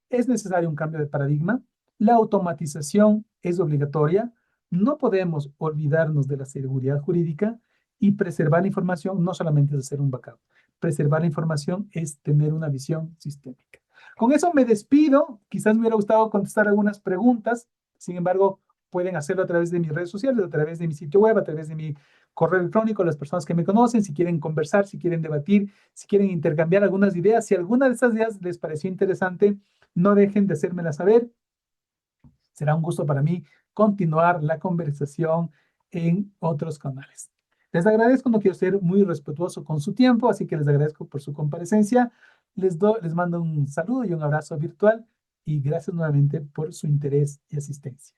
Es necesario un cambio de paradigma, la automatización es obligatoria, no podemos olvidarnos de la seguridad jurídica, y preservar la información no solamente es hacer un backup. Preservar la información es tener una visión sistémica. Con eso me despido. Quizás me hubiera gustado contestar algunas preguntas. Sin embargo, pueden hacerlo a través de mis redes sociales, a través de mi sitio web, a través de mi correo electrónico, las personas que me conocen, si quieren conversar, si quieren debatir, si quieren intercambiar algunas ideas. Si alguna de esas ideas les pareció interesante, no dejen de hacérmela saber. Será un gusto para mí continuar la conversación en otros canales. Les agradezco, no quiero ser muy respetuoso con su tiempo, así que les agradezco por su comparecencia. Les mando un saludo y un abrazo virtual y gracias nuevamente por su interés y asistencia.